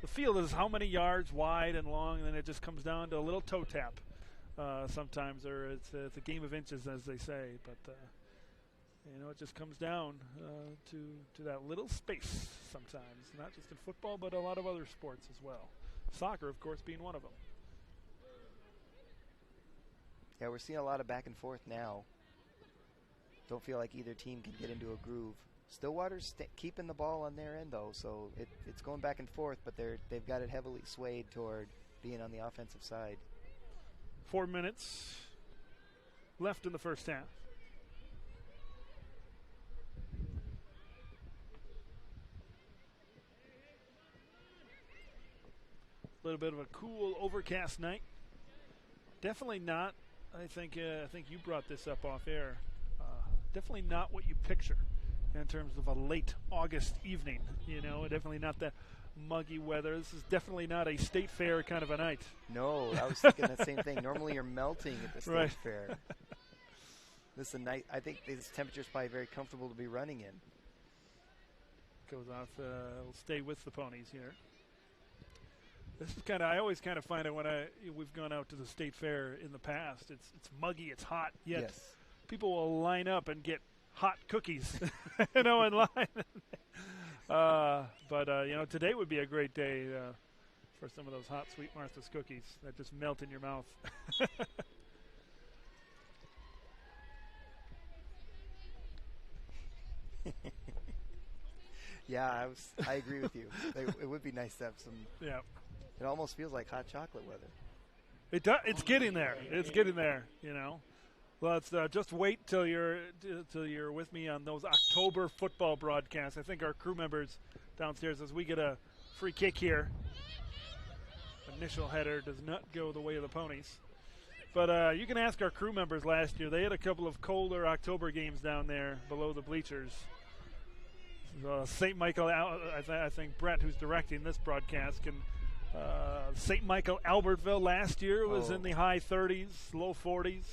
Speaker 1: the field is how many yards wide and long, and then it just comes down to a little toe tap sometimes, or it's a game of inches, as they say. But it just comes down to that little space sometimes, not just in football, but a lot of other sports as well. Soccer, of course, being one of them.
Speaker 3: Yeah, we're seeing a lot of back and forth now. Don't feel like either team can get into a groove. Stillwater's keeping the ball on their end, though, so it's going back and forth, but they've got it heavily swayed toward being on the offensive side.
Speaker 1: 4 minutes left in the first half. A little bit of a cool, overcast night. Definitely not. I think you brought this up off air. Definitely not what you picture in terms of a late August evening. Definitely not that muggy weather. This is definitely not a state fair kind of a night.
Speaker 3: No, I was thinking the same thing. Normally you're melting at the state fair. This is a night. I think this temperature is probably very comfortable to be running in.
Speaker 1: Goes off. We'll stay with the ponies here. This is I always kind of find it when we've gone out to the state fair in the past. It's muggy, it's hot, yet
Speaker 3: yes.
Speaker 1: People will line up and get hot cookies, in line. But today would be a great day for some of those hot Sweet Martha's cookies that just melt in your mouth.
Speaker 3: Yeah, I agree with you. It would be nice to have some.
Speaker 1: Yeah.
Speaker 3: It almost feels like hot chocolate weather.
Speaker 1: It does. It's getting there. It's getting there. Let's just wait till you're with me on those October football broadcasts. I think our crew members downstairs, as we get a free kick here. Initial header does not go the way of the ponies. But you can ask our crew members last year. They had a couple of colder October games down there below the bleachers. St. Michael, I think Brett, who's directing this broadcast, can. St. Michael Albertville last year was in the high 30s, low 40s.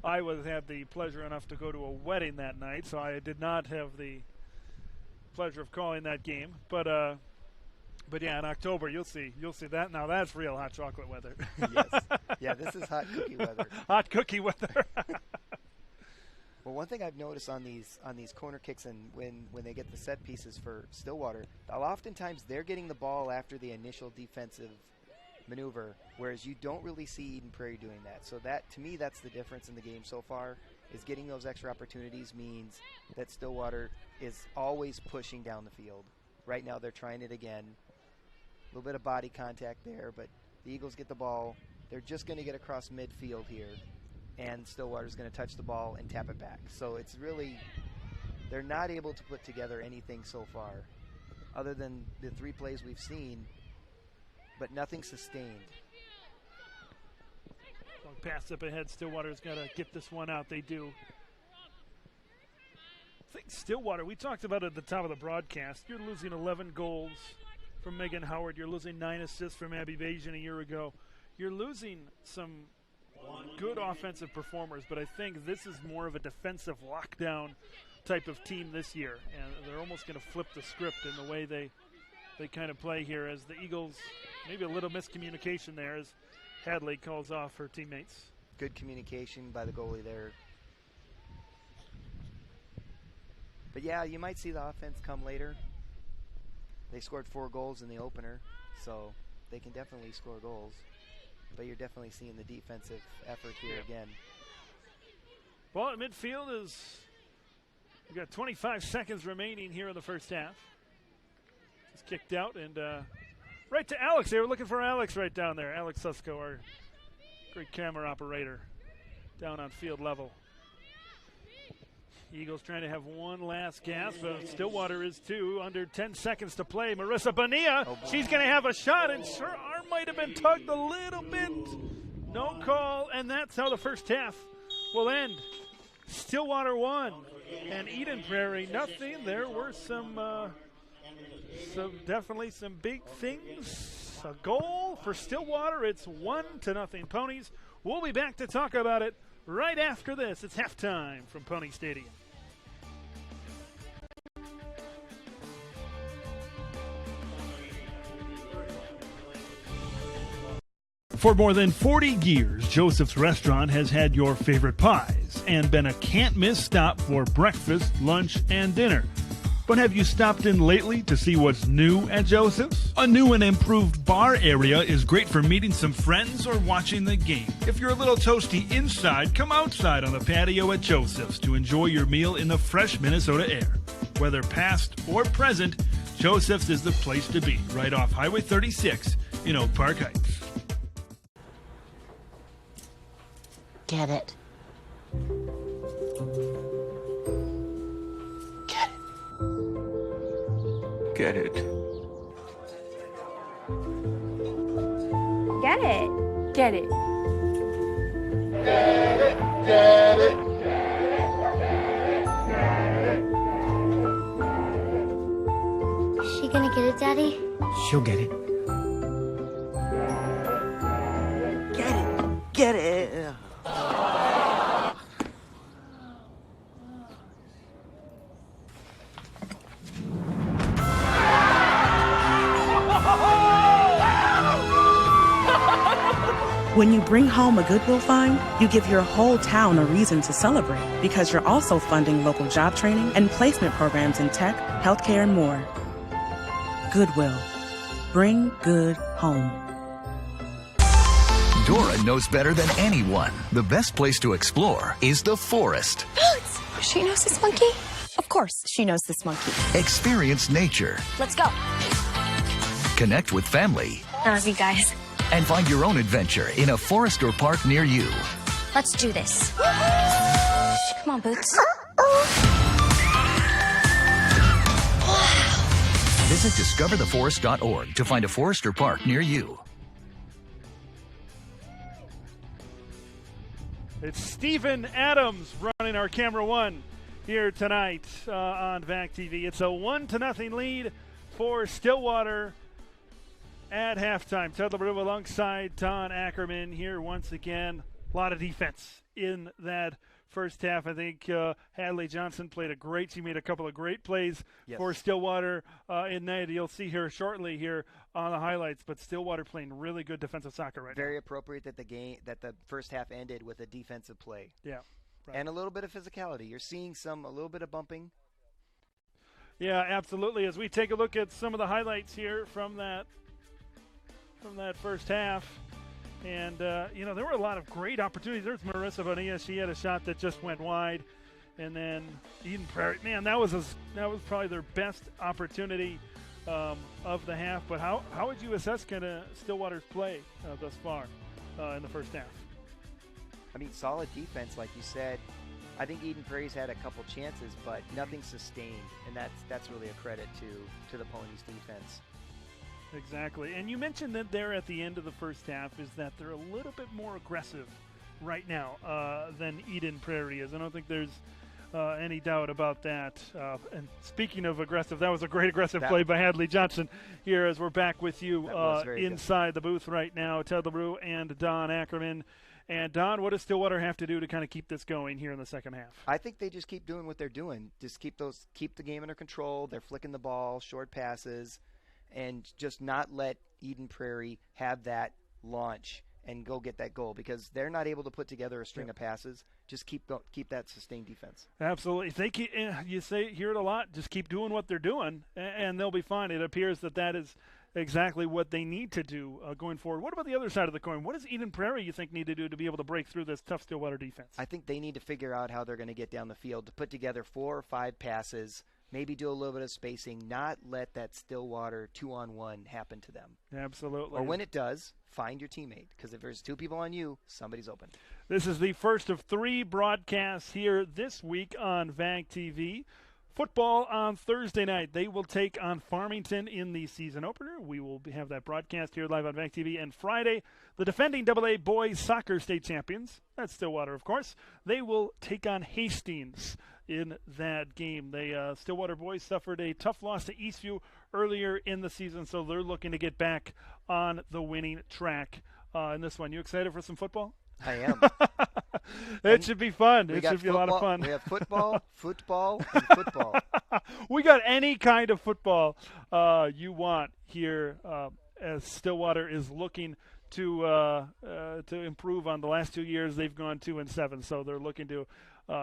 Speaker 1: I had the pleasure enough to go to a wedding that night, so I did not have the pleasure of calling that game. But yeah, in October you'll see that. Now that's real hot chocolate weather.
Speaker 3: Yes. Yeah, this is hot cookie weather.
Speaker 1: Hot cookie weather.
Speaker 3: Well, one thing I've noticed on these corner kicks and when they get the set pieces for Stillwater, oftentimes they're getting the ball after the initial defensive maneuver, whereas you don't really see Eden Prairie doing that. So that, to me, that's the difference in the game so far, is getting those extra opportunities means that Stillwater is always pushing down the field. Right now they're trying it again. A little bit of body contact there, but the Eagles get the ball. They're just going to get across midfield here. And Stillwater's going to touch the ball and tap it back. So it's really, they're not able to put together anything so far, other than the 3 plays we've seen, but nothing sustained.
Speaker 1: Long pass up ahead. Stillwater's got to get this one out. They do. I think Stillwater, we talked about it at the top of the broadcast. You're losing 11 goals from Megan Howard. You're losing 9 assists from Abby Bajan a year ago. You're losing some good offensive performers, but I think this is more of a defensive lockdown type of team this year, and they're almost going to flip the script in the way they kind of play here, as the Eagles, maybe a little miscommunication there as Hadley calls off her teammates.
Speaker 3: Good communication by the goalie there. But yeah, you might see the offense come later. They scored 4 goals in the opener, so they can definitely score goals. But you're definitely seeing the defensive effort here again.
Speaker 1: Well, at midfield we've got 25 seconds remaining here in the first half. It's kicked out and right to Alex. They were looking for Alex right down there. Alex Susko, our great camera operator, down on field level. Eagles trying to have one last gasp. Stillwater is too. Under 10 seconds to play. Marissa Bonilla, she's going to have a shot, and her arm might have been tugged a little bit. No call, and that's how the first half will end. Stillwater 1 and Eden Prairie nothing. There were definitely some big things. A goal for Stillwater. It's 1-0 Ponies. We'll be back to talk about it right after this. It's halftime from Pony Stadium. For more than 40 years, Joseph's Restaurant has had your favorite pies and been a can't-miss stop for breakfast, lunch, and dinner. But have you stopped in lately to see what's new at Joseph's? A new and improved bar area is great for meeting some friends or watching the game. If you're a little toasty inside, come outside on the patio at Joseph's to enjoy your meal in the fresh Minnesota air. Whether past or present, Joseph's is the place to be, right off Highway 36 in Oak Park Heights.
Speaker 4: Get it.
Speaker 5: Get it.
Speaker 6: Get it.
Speaker 4: Get it.
Speaker 5: Get it. Get it.
Speaker 6: Is she gonna get it, Daddy?
Speaker 7: She'll get it.
Speaker 5: Get it. Get it.
Speaker 8: When you bring home a Goodwill find, you give your whole town a reason to celebrate because you're also funding local job training and placement programs in tech, healthcare, and more. Goodwill. Bring good home.
Speaker 9: Dora knows better than anyone. The best place to explore is the forest.
Speaker 6: Boots! She knows this monkey? Of course, she knows this monkey.
Speaker 9: Experience nature.
Speaker 6: Let's go.
Speaker 9: Connect with family.
Speaker 6: I love you guys.
Speaker 9: And find your own adventure in a forest or park near you.
Speaker 6: Let's do this. Come on, Boots.
Speaker 9: Visit discovertheforest.org to find a forest or park near you.
Speaker 1: It's Stephen Adams running our camera one here tonight on VAC-TV. It's a 1-0 lead for Stillwater at halftime. Ted LaRue alongside Don Ackerman here once again. A lot of defense in that first half. I think Hadley Johnson played she made a couple of great plays for Stillwater in that. You'll see her shortly here on the highlights, but Stillwater playing really good defensive soccer right now.
Speaker 3: Very appropriate that the first half ended with a defensive play.
Speaker 1: Yeah. Right.
Speaker 3: And a little bit of physicality. You're seeing a little bit of bumping.
Speaker 1: Yeah, absolutely. As we take a look at some of the highlights here from that first half. And, there were a lot of great opportunities. There's Marissa Bonilla. She had a shot that just went wide. And then Eden Prairie. Man, that was probably their best opportunity of the half. But how would you assess kind of Stillwater's play thus far in the first half?
Speaker 3: I mean, solid defense, like you said. I think Eden Prairie's had a couple chances, but nothing sustained. And that's really a credit to the Ponies' defense.
Speaker 1: Exactly. And you mentioned that there at the end of the first half is that they're a little bit more aggressive right now than Eden Prairie is. I don't think there's any doubt about that. And speaking of aggressive, that was a great aggressive play by Hadley Johnson here as we're back with you inside the booth right now. Ted LaRue and Don Ackerman. And, Don, what does Stillwater have to do to kind of keep this going here in the second half?
Speaker 3: I think they just keep doing what they're doing. Just keep the game under control. They're flicking the ball, short passes, and just not let Eden Prairie have that launch and go get that goal because they're not able to put together a string of passes. Just keep that sustained defense.
Speaker 1: Absolutely. If they hear it a lot, just keep doing what they're doing, and they'll be fine. It appears that is exactly what they need to do going forward. What about the other side of the coin? What does Eden Prairie, you think, need to do to be able to break through this tough Stillwater defense?
Speaker 3: I think they need to figure out how they're going to get down the field to put together 4 or 5 passes maybe do a little bit of spacing, not let that Stillwater 2-on-1 happen to them.
Speaker 1: Absolutely.
Speaker 3: Or when it does, find your teammate, because if there's 2 people on you, somebody's open.
Speaker 1: This is the first of 3 broadcasts here this week on VAC-TV. Football on Thursday night. They will take on Farmington in the season opener. We will have that broadcast here live on VAC-TV. And Friday, the defending AA boys soccer state champions, that's Stillwater, of course, they will take on Hastings in that game. The Stillwater boys suffered a tough loss to Eastview earlier in the season, so they're looking to get back on the winning track in this one. You excited for some football?
Speaker 3: I am.
Speaker 1: It should be fun. It should be
Speaker 3: football,
Speaker 1: a lot of fun.
Speaker 3: We have football, and football.
Speaker 1: We got any kind of football you want here as Stillwater is looking to improve on the last 2 years. They've gone 2-7, so they're looking to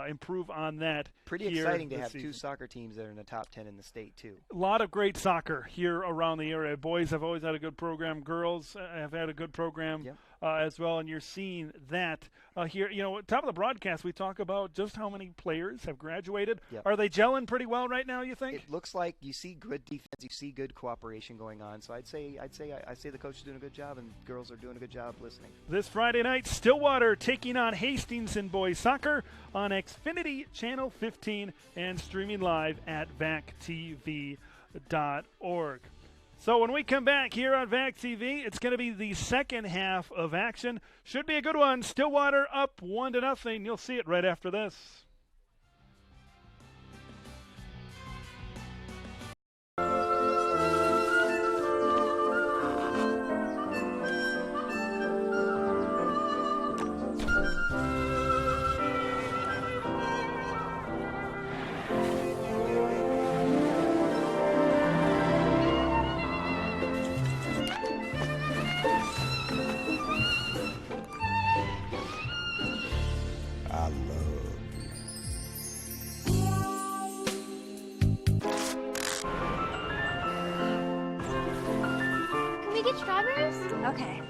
Speaker 1: improve on that.
Speaker 3: Pretty exciting to have 2 soccer teams that are in the top 10 in the state, too.
Speaker 1: A lot of great soccer here around the area. Boys have always had a good program. Girls have had a good program as well, and you're seeing that here. You know, at top of the broadcast, we talk about just how many players have graduated.
Speaker 3: Yep.
Speaker 1: Are they gelling pretty well right now, you think?
Speaker 3: It looks like you see good defense, you see good cooperation going on. So I'd say the coach is doing a good job, and girls are doing a good job listening.
Speaker 1: This Friday night, Stillwater taking on Hastings in boys soccer on Xfinity Channel 15 and streaming live at VAC-TV.org. So when we come back here on VAC-TV, it's going to be the second half of action. Should be a good one. Stillwater up 1-0. You'll see it right after this.
Speaker 6: Can we get strawberries? Okay.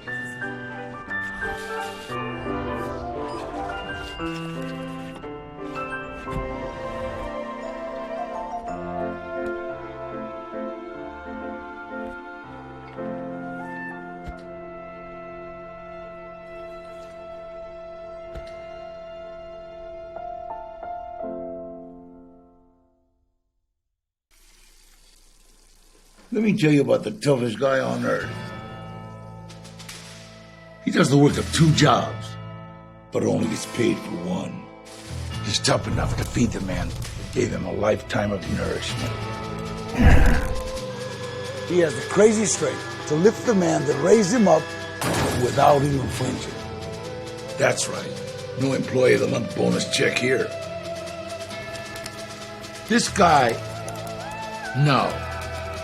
Speaker 7: Let me tell you about the toughest guy on earth. He does the work of 2 jobs, but only gets paid for one. He's tough enough to feed the man that gave him a lifetime of nourishment. He has the crazy strength to lift the man that raised him up without even flinching. That's right. No employee of the month bonus check here. This guy, no.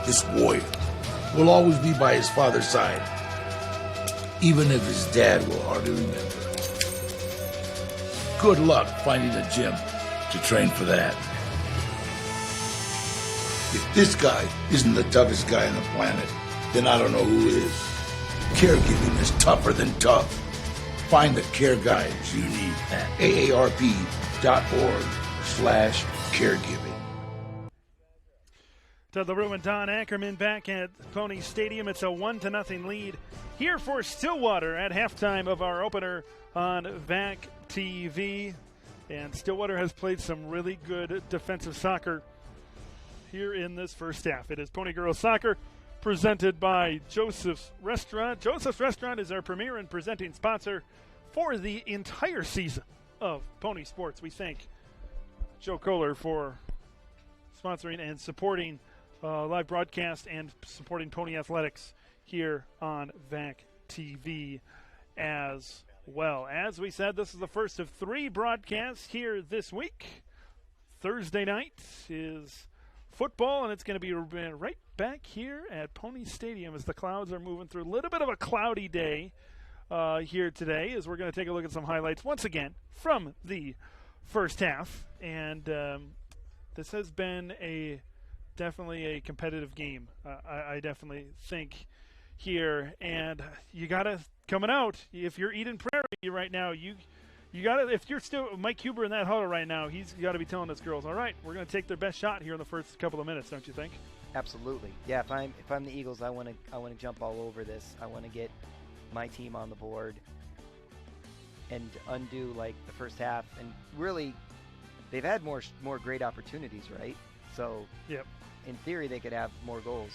Speaker 7: This warrior will always be by his father's side, even if his dad will hardly remember. Good luck finding a gym to train for that. If this guy isn't the toughest guy on the planet, then I don't know who is. Caregiving is tougher than tough. Find the care guides you need at aarp.org/caregiving.
Speaker 1: To the room and Don Ackerman back at Pony Stadium. It's a 1-0 lead here for Stillwater at halftime of our opener on VAC-TV. And Stillwater has played some really good defensive soccer here in this first half. It is Pony Girls Soccer presented by Joseph's Restaurant. Joseph's Restaurant is our premier and presenting sponsor for the entire season of Pony Sports. We thank Joe Kohler for sponsoring and supporting live broadcast and supporting Pony Athletics here on VAC-TV as well. As we said, this is the first of 3 broadcasts here this week. Thursday night is football, and it's going to be right back here at Pony Stadium as the clouds are moving through. A little bit of a cloudy day here today as we're going to take a look at some highlights once again from the first half. And this has been definitely a competitive game. I definitely think here, and you got to coming out. If you're Eden Prairie right now, you you got to, if you're still Mike Huber in that huddle right now, he's got to be telling us girls, all right, we're going to take their best shot here in the first couple of minutes, don't you think?
Speaker 3: Absolutely. Yeah, if I'm the Eagles, I want to jump all over this. I want to get my team on the board and undo like the first half. And really, they've had more great opportunities, right? So,
Speaker 1: yep.
Speaker 3: In theory, they could have more goals.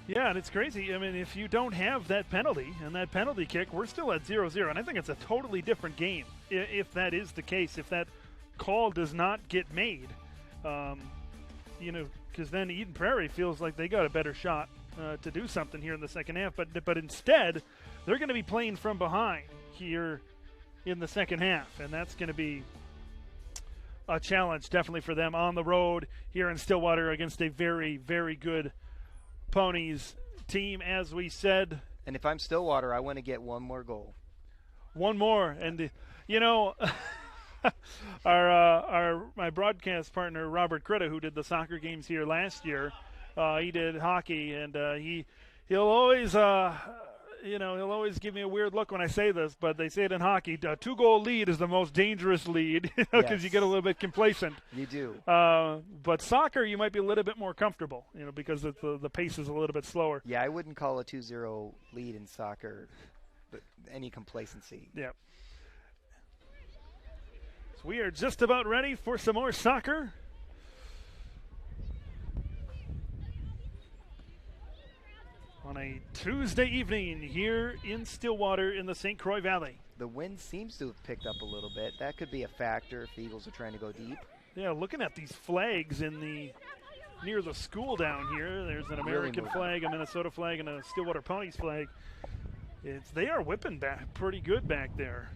Speaker 1: Yeah, and it's crazy. I mean, if you don't have that penalty and that penalty kick, we're still at 0-0. And I think it's a totally different game if that is the case, if that call does not get made. Because then Eden Prairie feels like they got a better shot to do something here in the second half. But instead, they're going to be playing from behind here in the second half. And that's going to be a challenge definitely for them on the road here in Stillwater against a very, very good Ponies team, as we said.
Speaker 3: And if I'm Stillwater, I want to get one more goal.
Speaker 1: One more. And, my broadcast partner, Robert Critta, who did the soccer games here last year, he did hockey, and he'll always give me a weird look when I say this, but they say it in hockey, a 2-goal lead is the most dangerous lead because you get a little bit complacent.
Speaker 3: You do.
Speaker 1: But soccer, you might be a little bit more comfortable, because the pace is a little bit slower.
Speaker 3: Yeah, I wouldn't call a 2-0 lead in soccer any complacency.
Speaker 1: Yeah. So we are just about ready for some more soccer. On a Tuesday evening here in Stillwater in the St. Croix Valley.
Speaker 3: The wind seems to have picked up a little bit. That could be a factor if the Eagles are trying to go deep.
Speaker 1: Yeah, looking at these flags near the school down here, there's an American flag, a Minnesota flag, and a Stillwater Ponies flag. They are whipping back pretty good back there.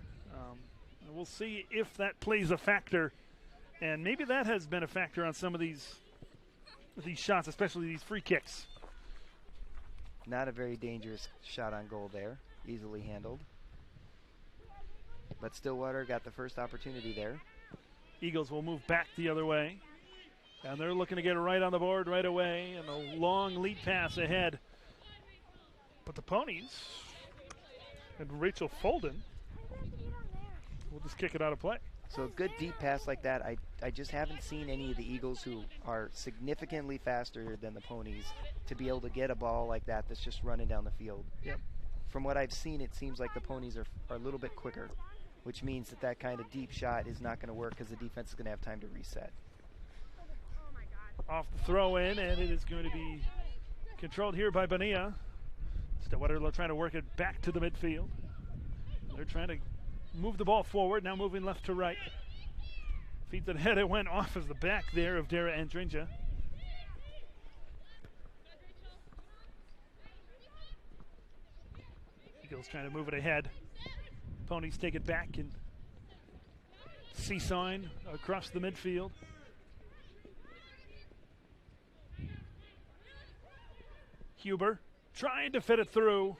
Speaker 1: We'll see if that plays a factor, and maybe that has been a factor on some of these shots, especially these free kicks.
Speaker 3: Not a very dangerous shot on goal there. Easily handled. But Stillwater got the first opportunity there.
Speaker 1: Eagles will move back the other way. And they're looking to get right on the board right away. And a long lead pass ahead. But the Ponies and Rachel Folden will just kick it out of play.
Speaker 3: So a good deep pass like that, I just haven't seen any of the Eagles who are significantly faster than the Ponies to be able to get a ball like that that's just running down the field.
Speaker 1: Yep.
Speaker 3: From what I've seen, it seems like the Ponies are a little bit quicker, which means that kind of deep shot is not going to work because the defense is going to have time to reset.
Speaker 1: Off the throw in, and it is going to be controlled here by Bonilla. Stillwater trying to work it back to the midfield. They're trying to move the ball forward, now moving left to right. Feet that head, it went off of the back there of Dara Andrinja. Eagles trying to move it ahead. Ponies take it back and seesawing across the midfield. Huber trying to fit it through.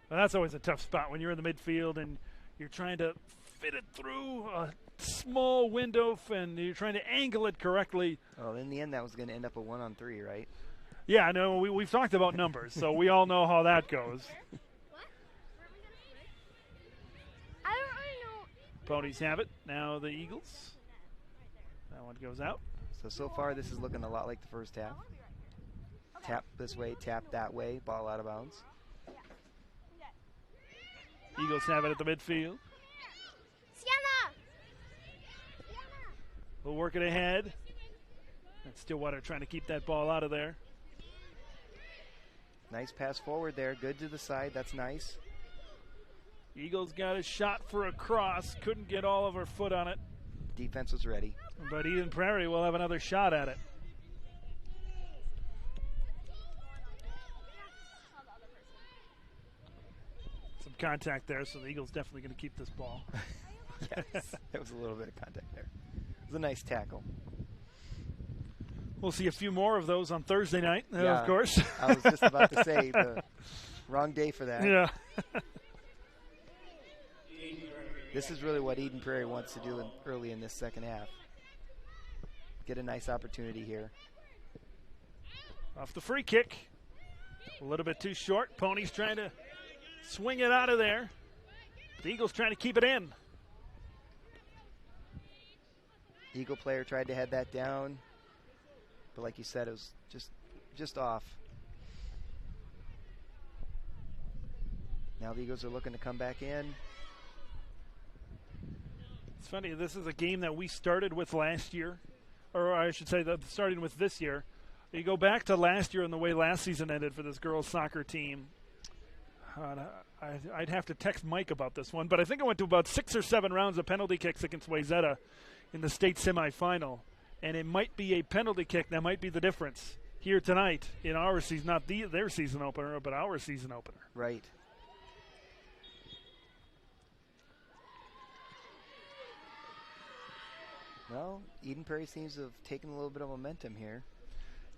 Speaker 1: Well, that's always a tough spot when you're in the midfield and you're trying to fit it through a small window and you're trying to angle it correctly.
Speaker 3: Well, in the end, that was going to end up a 1-on-3, right?
Speaker 1: Yeah, I know. We've talked about numbers, so we all know how that goes.
Speaker 6: I don't really know.
Speaker 1: Ponies have it. Now the Eagles. That one goes out.
Speaker 3: So far, this is looking a lot like the first half. Tap this way, tap that way, ball out of bounds.
Speaker 1: Eagles have it at the midfield.
Speaker 6: Sienna!
Speaker 1: We'll work it ahead. And Stillwater trying to keep that ball out of there.
Speaker 3: Nice pass forward there. Good to the side. That's nice.
Speaker 1: Eagles got a shot for a cross. Couldn't get all of her foot on it.
Speaker 3: Defense was ready.
Speaker 1: But Eden Prairie will have another shot at it. Some contact there, so the Eagles definitely going to keep this ball.
Speaker 3: Yes, there was a little bit of contact there. It was a nice tackle.
Speaker 1: We'll see a few more of those on Thursday night, of course.
Speaker 3: I was just about to say the wrong day for that.
Speaker 1: Yeah.
Speaker 3: This is really what Eden Prairie wants to do early in this second half. Get a nice opportunity here.
Speaker 1: Off the free kick. A little bit too short. Ponies trying to swing it out of there. The Eagles trying to keep it in.
Speaker 3: Eagle player tried to head that down, but like you said, it was just off. Now the Eagles are looking to come back in.
Speaker 1: It's funny, this is a game that we started with last year, or I should say that starting with this year. You go back to last year and the way last season ended for this girls soccer team. I'd have to text Mike about this one, but I think I went to about 6 or 7 rounds of penalty kicks against Wayzata in the state semifinal, and it might be a penalty kick that might be the difference here tonight in our season, not their season opener, but our season opener.
Speaker 3: Right. Well, Eden Prairie seems to have taken a little bit of momentum here.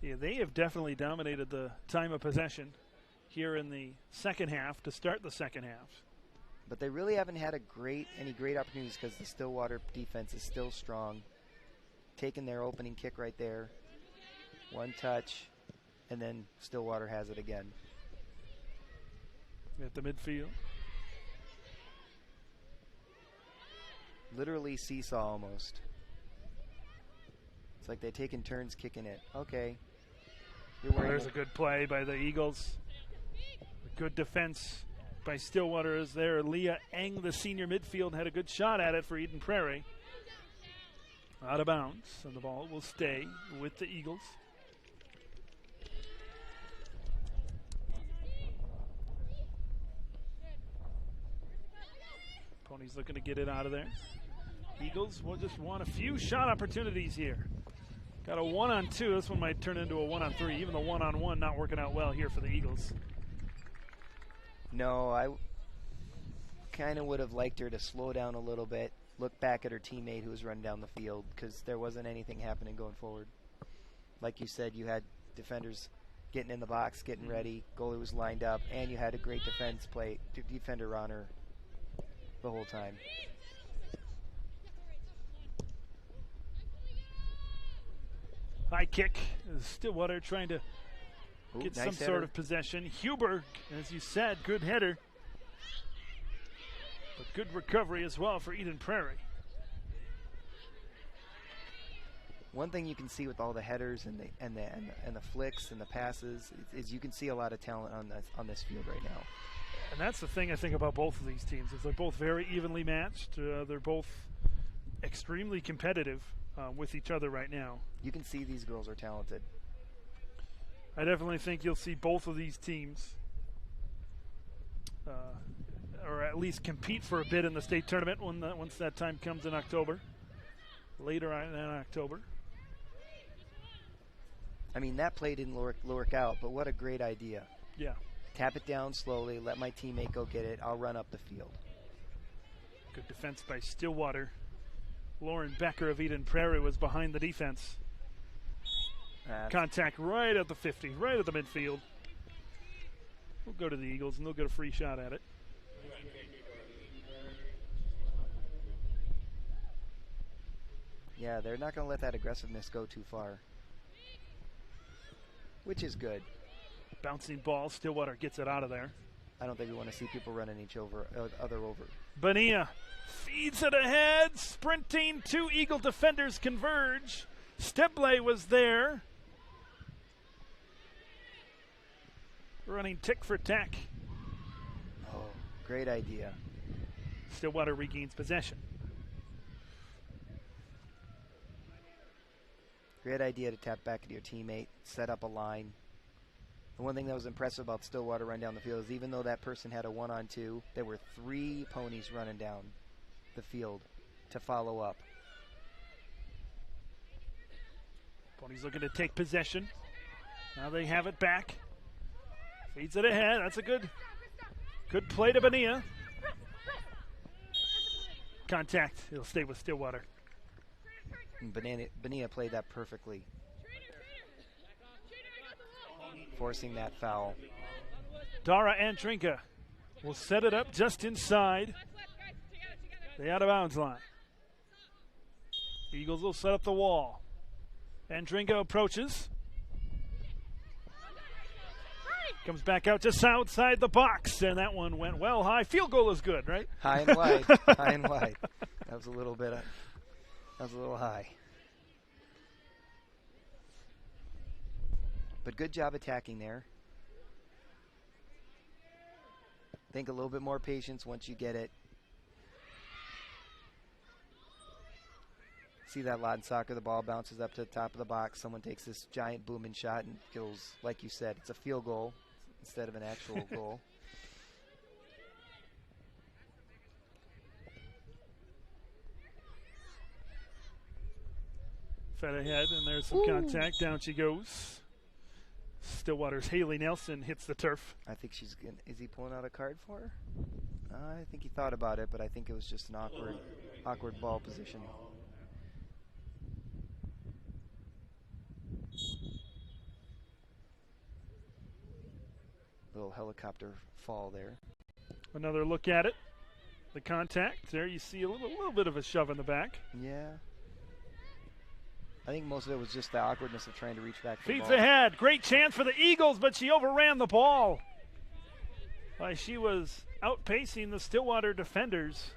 Speaker 1: Yeah, they have definitely dominated the time of possession here in the second half to start the second half.
Speaker 3: But they really haven't had any great opportunities because the Stillwater defense is still strong. Taking their opening kick right there. One touch, and then Stillwater has it again.
Speaker 1: At the midfield.
Speaker 3: Literally seesaw almost. It's like they're taking turns kicking it. Okay.
Speaker 1: There's a good play by the Eagles. A good defense by Stillwater is there. Leah Eng, the senior midfield, had a good shot at it for Eden Prairie. Out of bounds, and the ball will stay with the Eagles. Pony's looking to get it out of there. Eagles will just want a few shot opportunities here. Got a 1-on-2. This one might turn into a 1-on-3. Even the 1-on-1 not working out well here for the Eagles.
Speaker 3: No, I kind of would have liked her to slow down a little bit, look back at her teammate who was running down the field, because there wasn't anything happening going forward. Like you said, you had defenders getting in the box, getting ready, goalie was lined up, and you had a great defender on her the whole time.
Speaker 1: High kick. Stillwater trying to get
Speaker 3: nice
Speaker 1: some
Speaker 3: header.
Speaker 1: sort of possession. Huber, as you said, good header. But good recovery as well for Eden Prairie.
Speaker 3: One thing you can see with all the headers and the flicks and the passes is you can see a lot of talent on this field right now.
Speaker 1: And that's the thing I think about both of these teams is they're both very evenly matched. They're both extremely competitive with each other right now.
Speaker 3: You can see these girls are talented.
Speaker 1: I definitely think you'll see both of these teams or at least compete for a bid in the state tournament once that time comes in October. Later in October.
Speaker 3: I mean, that play didn't work out, but what a great idea.
Speaker 1: Yeah.
Speaker 3: Tap it down slowly, let my teammate go get it, I'll run up the field.
Speaker 1: Good defense by Stillwater. Lauren Becker of Eden Prairie was behind the defense. Contact right at the 50, right at the midfield. We'll go to the Eagles, and they'll get a free shot at it.
Speaker 3: Yeah, they're not going to let that aggressiveness go too far, which is good.
Speaker 1: Bouncing ball, Stillwater gets it out of there.
Speaker 3: I don't think we want to see people running each other over.
Speaker 1: Bonilla feeds it ahead, sprinting. 2 Eagle defenders converge. Steble was there. Running tick for tack.
Speaker 3: Oh, great idea.
Speaker 1: Stillwater regains possession.
Speaker 3: Great idea to tap back to your teammate, set up a line. The one thing that was impressive about Stillwater running down the field is even though that person had a 1-on-2, there were 3 ponies running down the field to follow up.
Speaker 1: Ponies looking to take possession. Now they have it back. Feeds it ahead. That's a good play to Bonilla. Contact. He'll stay with Stillwater.
Speaker 3: Bonilla played that perfectly, forcing that foul.
Speaker 1: Dara Andrinka will set it up just inside the out-of-bounds line. Eagles will set up the wall. Andrinka approaches. Comes back out just outside the box, and that one went well high. Field goal is good, right?
Speaker 3: High and wide. High and wide. That was a little high. But good job attacking there. Think a little bit more patience once you get it. See that a lot in soccer. The ball bounces up to the top of the box. Someone takes this giant booming shot and goes, like you said, it's a field goal instead of an actual goal.
Speaker 1: Fed ahead, and there's some contact. Down she goes. Stillwater's Haley Nelson hits the turf.
Speaker 3: I think she's going to, is he pulling out a card for her? I think he thought about it, but I think it was just an awkward ball position. Little helicopter fall there.
Speaker 1: Another look at it. The contact. There you see a little bit of a shove in the back.
Speaker 3: Yeah. I think most of it was just the awkwardness of trying to reach back for the
Speaker 1: Feeds
Speaker 3: ball.
Speaker 1: ahead. Great chance for the Eagles, but she overran the ball. She was outpacing the Stillwater defenders.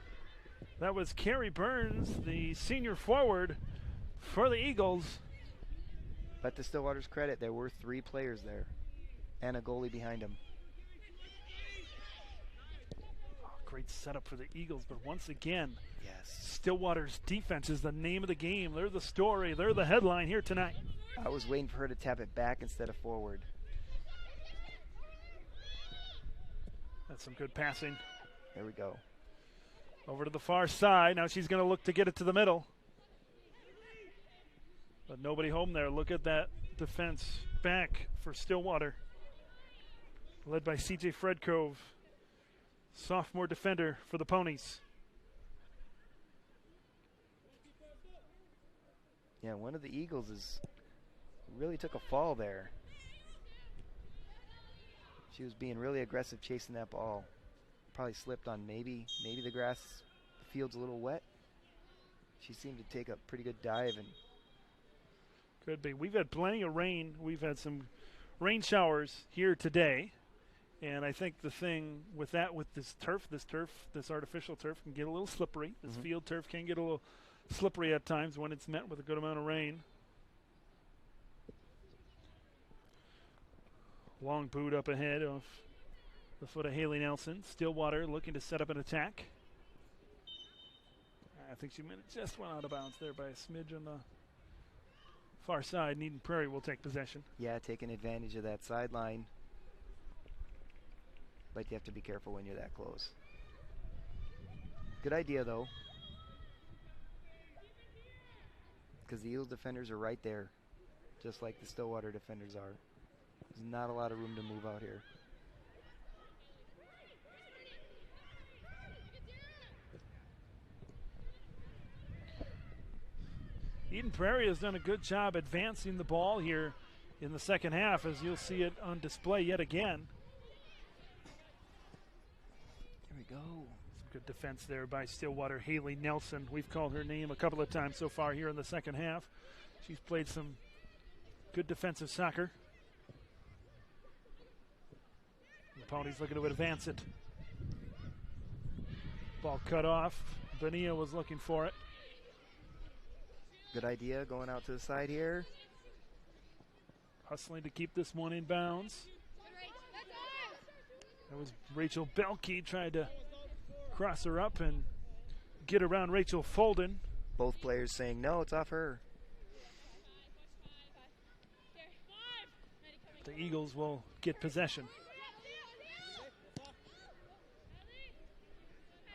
Speaker 1: That was Carrie Burns, the senior forward for the Eagles.
Speaker 3: But to Stillwater's credit, there were 3 players there and a goalie behind him.
Speaker 1: Great setup for the Eagles, but once again,
Speaker 3: yes,
Speaker 1: Stillwater's defense is the name of the game. They're the story. They're the headline here tonight.
Speaker 3: I was waiting for her to tap it back instead of forward.
Speaker 1: That's some good passing.
Speaker 3: There we go.
Speaker 1: Over to the far side. Now she's going to look to get it to the middle. But nobody home there. Look at that defense back for Stillwater. Led by C.J. Fredcove, sophomore defender for the Ponies.
Speaker 3: Yeah, one of the Eagles really took a fall there. She was being really aggressive chasing that ball. Probably slipped on maybe the grass, the field's a little wet. She seemed to take a pretty good dive. And
Speaker 1: could be. We've had plenty of rain. We've had some rain showers here today. And I think the thing with this artificial turf can get a little slippery. This field turf can get a little slippery at times when it's met with a good amount of rain. Long boot up ahead of the foot of Haley Nelson. Stillwater looking to set up an attack. I think she just went out of bounds there by a smidge on the far side. Eden Prairie will take possession.
Speaker 3: Yeah, taking advantage of that sideline. But you have to be careful when you're that close. Good idea, though. Because the Eagle defenders are right there, just like the Stillwater defenders are. There's not a lot of room to move out here.
Speaker 1: Eden Prairie has done a good job advancing the ball here in the second half, as you'll see it on display yet again.
Speaker 3: There we go.
Speaker 1: Some good defense there by Stillwater. Haley Nelson, we've called her name a couple of times so far here in the second half. She's played some good defensive soccer. The Ponies looking to advance it. Ball cut off. Bonilla was looking for it.
Speaker 3: Good idea going out to the side here.
Speaker 1: Hustling to keep this one in bounds. That was Rachel Belkey, tried to cross her up and get around Rachel Folden.
Speaker 3: Both players saying, no, it's off her.
Speaker 1: The Eagles will get possession.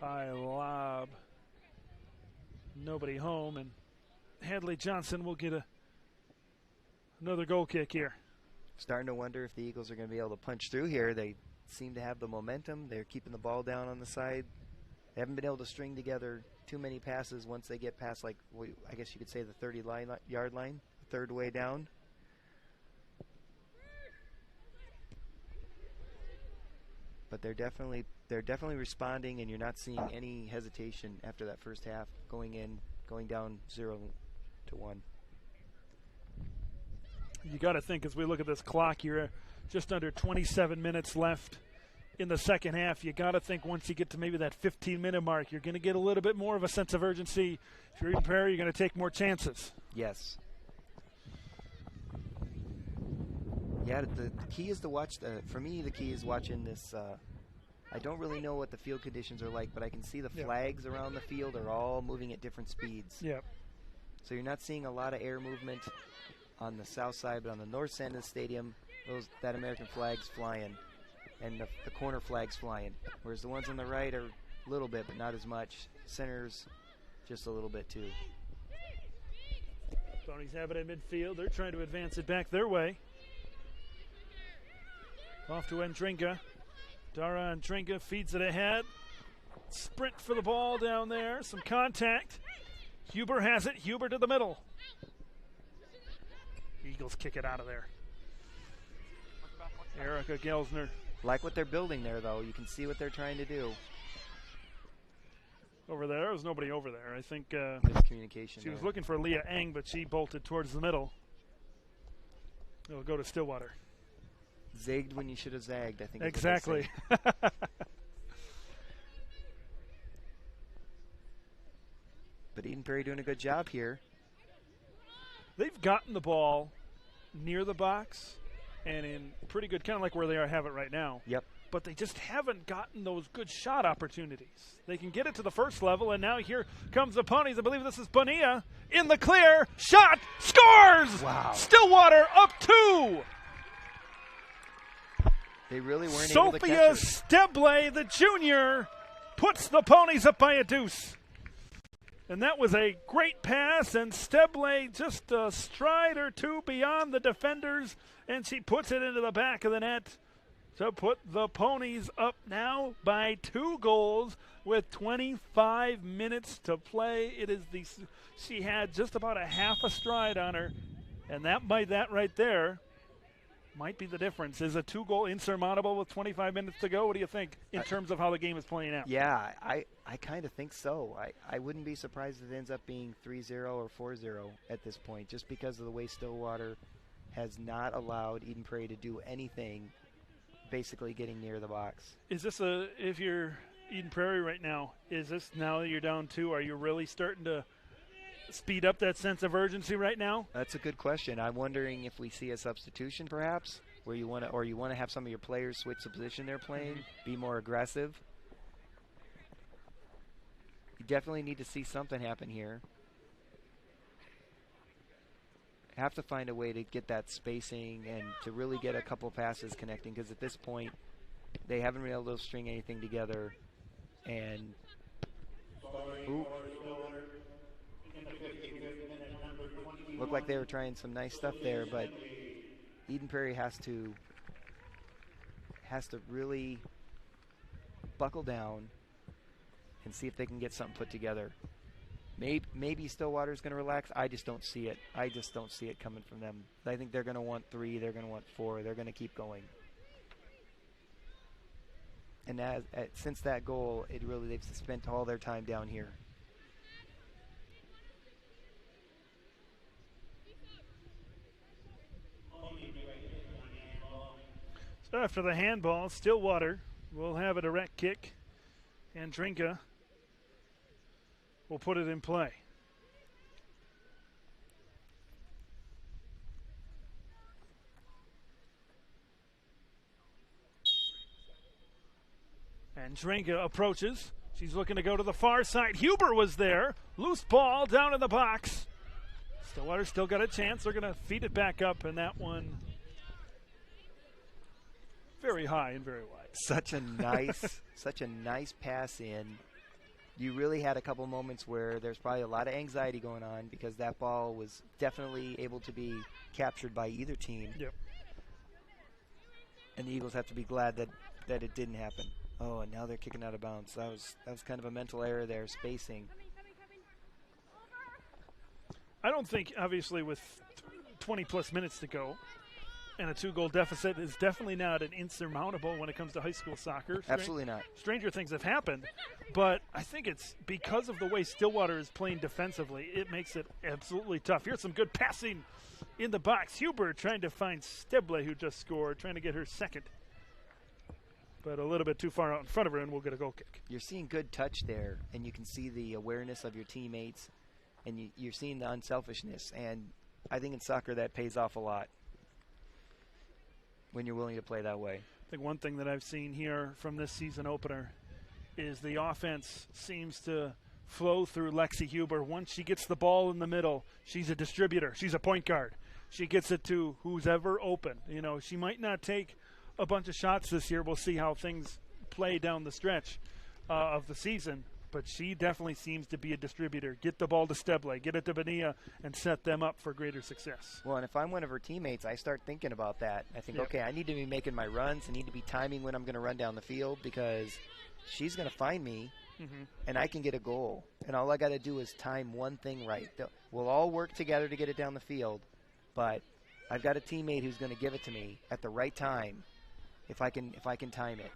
Speaker 1: High lob. Nobody home, and Hadley Johnson will get another goal kick here.
Speaker 3: Starting to wonder if the Eagles are going to be able to punch through here. They seem to have the momentum. They're keeping the ball down on the side. They haven't been able to string together too many passes once they get past, like, I guess you could say the 30-yard line, third way down. But they're definitely responding, and you're not seeing any hesitation after that first half going down 0-1.
Speaker 1: You got to think, as we look at this clock, you're just under 27 minutes left in the second half. You got to think once you get to maybe that 15-minute mark, you're going to get a little bit more of a sense of urgency. If you're Eden Prairie, you're going to take more chances.
Speaker 3: Yes. Yeah, the key is to watch for me, the key is watching this. I don't really know what the field conditions are like, but I can see the flags around the field are all moving at different speeds.
Speaker 1: Yep.
Speaker 3: So you're not seeing a lot of air movement on the south side, but on the north end of the stadium, that American flag's flying, and the corner flag's flying. Whereas the ones on the right are a little bit, but not as much. Center's just a little bit too.
Speaker 1: Ponies have it in midfield. They're trying to advance it back their way. Off to Andringa. Dara Andringa feeds it ahead. Sprint for the ball down there. Some contact. Huber has it. Huber to the middle. Eagles kick it out of there. Erica Gelsner.
Speaker 3: Like what they're building there, though. You can see what they're trying to do.
Speaker 1: Over there was nobody over there. I think
Speaker 3: miscommunication.
Speaker 1: She was looking for Leah Eng, but she bolted towards the middle. It'll go to Stillwater.
Speaker 3: Zigged when you should have zagged, I think.
Speaker 1: Exactly.
Speaker 3: But Eden Prairie doing a good job here.
Speaker 1: They've gotten the ball near the box and in pretty good, kind of like where they have it right now.
Speaker 3: Yep.
Speaker 1: But they just haven't gotten those good shot opportunities. They can get it to the first level, and now here comes the Ponies. I believe this is Bonilla in the clear. Shot, scores!
Speaker 3: Wow.
Speaker 1: Stillwater up 2.
Speaker 3: They really weren't able to
Speaker 1: Sophia
Speaker 3: catch her.
Speaker 1: Steble, the junior, puts the Ponies up by a deuce. And that was a great pass, and Steble just a stride or two beyond the defenders, and she puts it into the back of the net to put the Ponies up now by 2 goals with 25 minutes to play. She had just about a half a stride on her, and that right there might be the difference. Is a 2-goal insurmountable with 25 minutes to go? What do you think in terms of how the game is playing out?
Speaker 3: Yeah, I kind of think so. I wouldn't be surprised if it ends up being 3-0 or 4-0 at this point, just because of the way Stillwater has not allowed Eden Prairie to do anything, basically getting near the box.
Speaker 1: Is this if you're Eden Prairie right now, is this now that you're down 2, are you really starting to speed up that sense of urgency right now?
Speaker 3: That's a good question. I'm wondering if we see a substitution perhaps, where you want to have some of your players switch the position they're playing, be more aggressive. You definitely need to see something happen here. Have to find a way to get that spacing and to really get a couple passes connecting, because at this point they haven't been able to string anything together. And looked like they were trying some nice stuff there, but Eden Prairie has to really buckle down and see if they can get something put together. Maybe Stillwater's going to relax. I just don't see it. I just don't see it coming from them. I think they're going to want 3. They're going to want 4. They're going to keep going. And since that goal, they've spent all their time down here.
Speaker 1: So after the handball, Stillwater will have a direct kick, and Drinka will put it in play. And Drinka approaches. She's looking to go to the far side. Huber was there. Loose ball down in the box. Stillwater still got a chance. They're going to feed it back up, and that one very high and very wide.
Speaker 3: Such a nice pass in. You really had a couple moments where there's probably a lot of anxiety going on, because that ball was definitely able to be captured by either team.
Speaker 1: Yep.
Speaker 3: And the Eagles have to be glad that it didn't happen. Oh, and now they're kicking out of bounds. That was kind of a mental error there, spacing.
Speaker 1: I don't think, obviously, with 20-plus minutes to go, and a 2-goal deficit is definitely not an insurmountable when it comes to high school soccer.
Speaker 3: Absolutely not.
Speaker 1: Stranger things have happened, but I think it's because of the way Stillwater is playing defensively, it makes it absolutely tough. Here's some good passing in the box. Huber trying to find Steble, who just scored, trying to get her second, but a little bit too far out in front of her, and we'll get a goal kick.
Speaker 3: You're seeing good touch there, and you can see the awareness of your teammates, and you're seeing the unselfishness, and I think in soccer that pays off a lot. when you're willing to play that way.
Speaker 1: I think one thing that I've seen here from this season opener is the offense seems to flow through Lexi Huber. Once she gets the ball in the middle, she's a distributor. She's a point guard. She gets it to who's ever open. You know, she might not take a bunch of shots this year. We'll see how things play down the stretch of the season. But she definitely seems to be a distributor. Get the ball to Steble, get it to Bonilla, and set them up for greater success.
Speaker 3: Well, and if I'm one of her teammates, I start thinking about that. I think, okay, I need to be making my runs. I need to be timing when I'm going to run down the field because she's going to find me, and I can get a goal. And all I got to do is time one thing right. We'll all work together to get it down the field, but I've got a teammate who's going to give it to me at the right time if I can time it.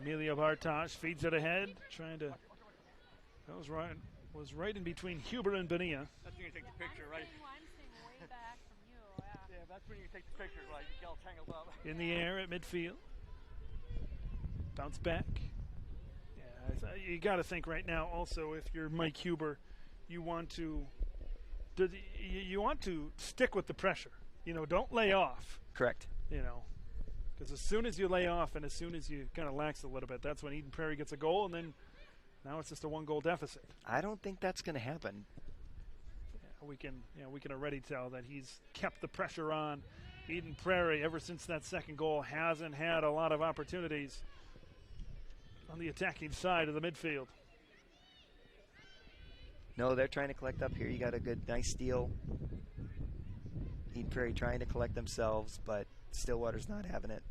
Speaker 1: Amelia Bartosh feeds it ahead, trying to. That was right in between Huber and Bonilla.
Speaker 10: That's when you take the picture, right? Yeah, that's when you take the picture, right? You get all tangled up.
Speaker 1: In the air at midfield. Bounce back. Yeah, you got to think right now. Also, if you're Mike Huber, you want to stick with the pressure. You know, don't lay off.
Speaker 3: Correct.
Speaker 1: You know, because as soon as you lay off and as soon as you kind of lax a little bit, that's when Eden Prairie gets a goal, and then. Now it's just a 1-goal deficit.
Speaker 3: I don't think that's going to happen.
Speaker 1: Yeah, we can already tell that he's kept the pressure on. Eden Prairie, ever since that second goal, hasn't had a lot of opportunities on the attacking side of the midfield.
Speaker 3: No, they're trying to collect up here. You got a good, nice steal. Eden Prairie trying to collect themselves, but Stillwater's not having it.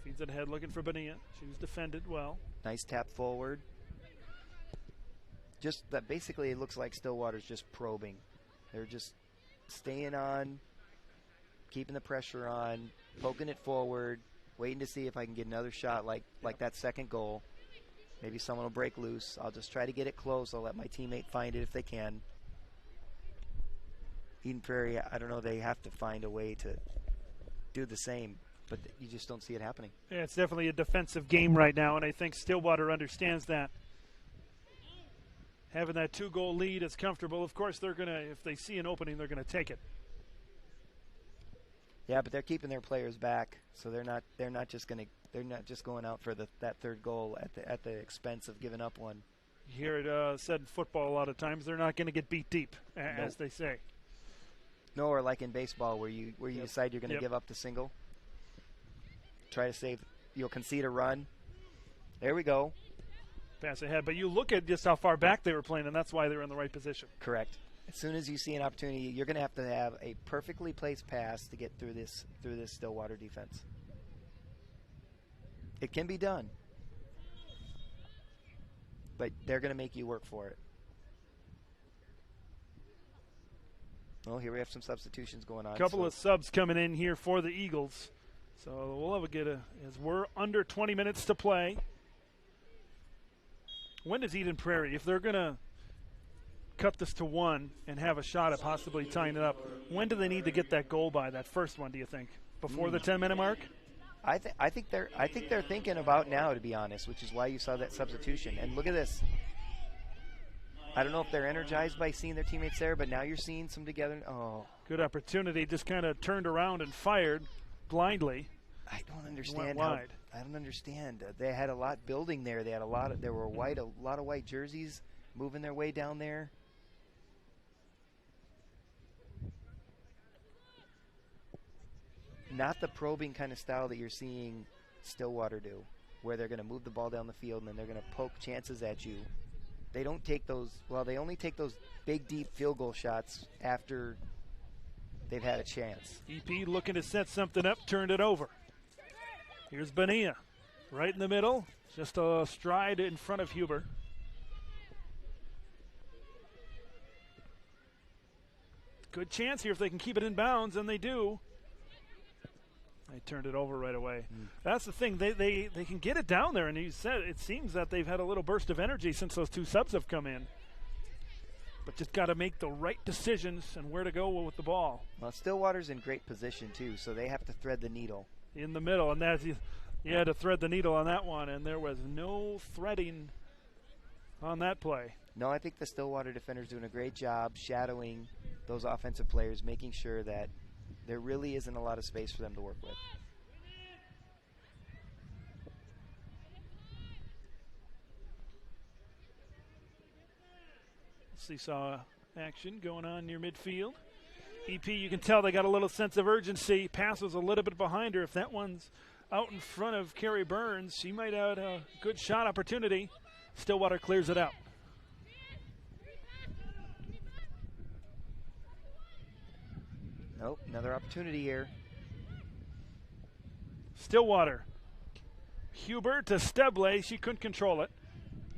Speaker 1: Feeds it ahead, looking for Bonilla. She was defended well.
Speaker 3: Nice tap forward. Just that basically it looks like Stillwater's just probing. They're just staying on, keeping the pressure on, poking it forward, waiting to see if I can get another shot like that second goal. Maybe someone will break loose. I'll just try to get it close. I'll let my teammate find it if they can. Eden Prairie, I don't know, they have to find a way to do the same. But you just don't see it happening.
Speaker 1: Yeah, it's definitely a defensive game right now, and I think Stillwater understands that. Having that 2-goal lead is comfortable. Of course, they're gonna, if they see an opening, they're gonna take it.
Speaker 3: Yeah, but they're keeping their players back, so they're not just going out for that third goal at the expense of giving up one.
Speaker 1: You hear it said in football a lot of times. They're not going to get beat deep, as they say.
Speaker 3: No, or like in baseball, where you decide you're going to give up the single. Try to save. You'll concede a run. There we go.
Speaker 1: Pass ahead. But you look at just how far back they were playing, and that's why they were in the right position.
Speaker 3: Correct. As soon as you see an opportunity, you're going to have a perfectly placed pass to get through this Stillwater defense. It can be done. But they're going to make you work for it. Well, here we have some substitutions going on.
Speaker 1: A couple of subs coming in here for the Eagles. So we'll have as we're under 20 minutes to play. When does Eden Prairie, if they're going to cut this to 1 and have a shot at possibly tying it up, when do they need to get that goal by, that first one, do you think? Before the 10-minute mark?
Speaker 3: I think they're thinking about now, to be honest, which is why you saw that substitution. And look at this. I don't know if they're energized by seeing their teammates there, but now you're seeing some together. Oh.
Speaker 1: Good opportunity. Just kind of turned around and fired blindly.
Speaker 3: I don't understand. I don't understand. They had a lot building there. They had a lot of white jerseys moving their way down there. Not the probing kind of style that you're seeing Stillwater do, where they're going to move the ball down the field and then they're going to poke chances at you. They don't take those. Well, they only take those big, deep field goal shots after they've had a chance.
Speaker 1: EP looking to set something up, turned it over. Here's Bonilla, right in the middle, just a stride in front of Huber. Good chance here if they can keep it in bounds, and they do. They turned it over right away. That's the thing. They can get it down there, and you said it seems that they've had a little burst of energy since those two subs have come in. But just got to make the right decisions and where to go with the ball.
Speaker 3: Well, Stillwater's in great position, too, so they have to thread the needle.
Speaker 1: In the middle, and that's, you had to thread the needle on that one, and there was no threading on that play.
Speaker 3: No, I think the Stillwater defender's doing a great job shadowing those offensive players, making sure that There really isn't a lot of space for them to work with.
Speaker 1: Seesaw action going on near midfield. EP, you can tell they got a little sense of urgency. Pass was a little bit behind her. If that one's out in front of Carrie Burns, she might have a good shot opportunity. Stillwater clears it out.
Speaker 3: Nope, another opportunity here.
Speaker 1: Stillwater. Huber to Steble. She couldn't control it.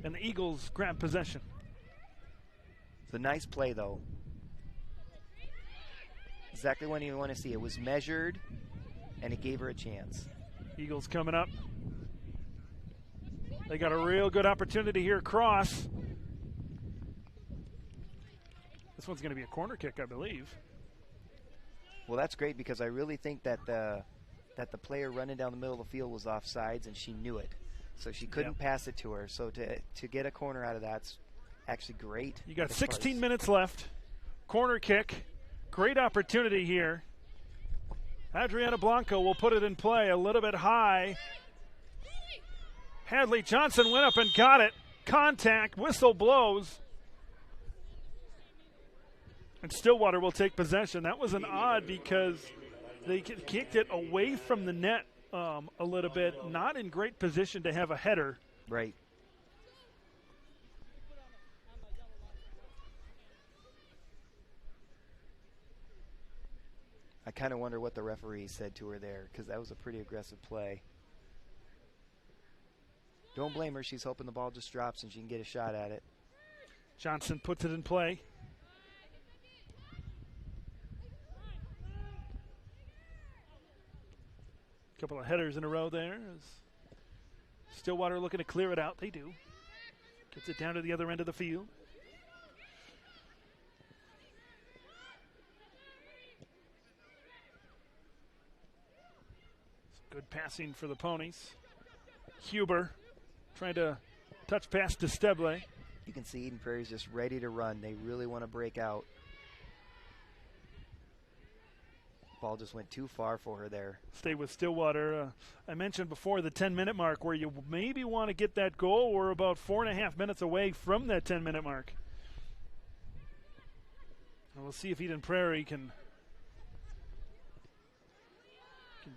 Speaker 1: And the Eagles grab possession.
Speaker 3: It's a nice play, though. Exactly what you want to see. It was measured, and it gave her a chance.
Speaker 1: Eagles coming up. They got a real good opportunity here across. This one's going to be a corner kick, I believe.
Speaker 3: Well, that's great because I really think that the player running down the middle of the field was offsides, and she knew it. So she couldn't pass it to her. So to get a corner out of that's actually great.
Speaker 1: You got 16 minutes left. Corner kick. Great opportunity here. Adriana Blanco will put it in play a little bit high. Hadley Johnson went up and got it. Contact. Whistle blows. And Stillwater will take possession. That was an odd because they kicked it away from the net a little bit. Not in great position to have a header.
Speaker 3: Right. I kind of wonder what the referee said to her there because that was a pretty aggressive play. Don't blame her. She's hoping the ball just drops and she can get a shot at it.
Speaker 1: Johnson puts it in play. Couple of headers in a row there. Stillwater looking to clear it out. They do. Gets it down to the other end of the field. Good passing for the Ponies. Huber trying to touch pass to Steble.
Speaker 3: You can see Eden Prairie's just ready to run. They really want to break out. Ball just went too far for her there.
Speaker 1: Stay with Stillwater. I mentioned before the 10-minute mark where you maybe want to get that goal. We're about 4.5 minutes away from that 10-minute mark. And we'll see if Eden Prairie can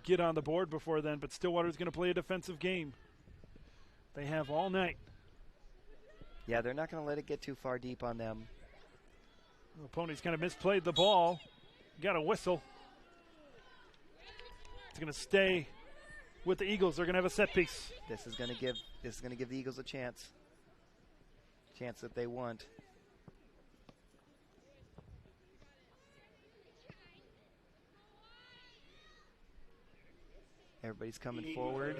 Speaker 1: get on the board before then, but Stillwater's going to play a defensive game. They have all night.
Speaker 3: Yeah, they're not going to let it get too far deep on them.
Speaker 1: The Ponies kind of misplayed the ball. Got a whistle. It's going to stay with the Eagles. They're going to have a set piece.
Speaker 3: This is going to give the Eagles a chance that they want. Everybody's coming forward.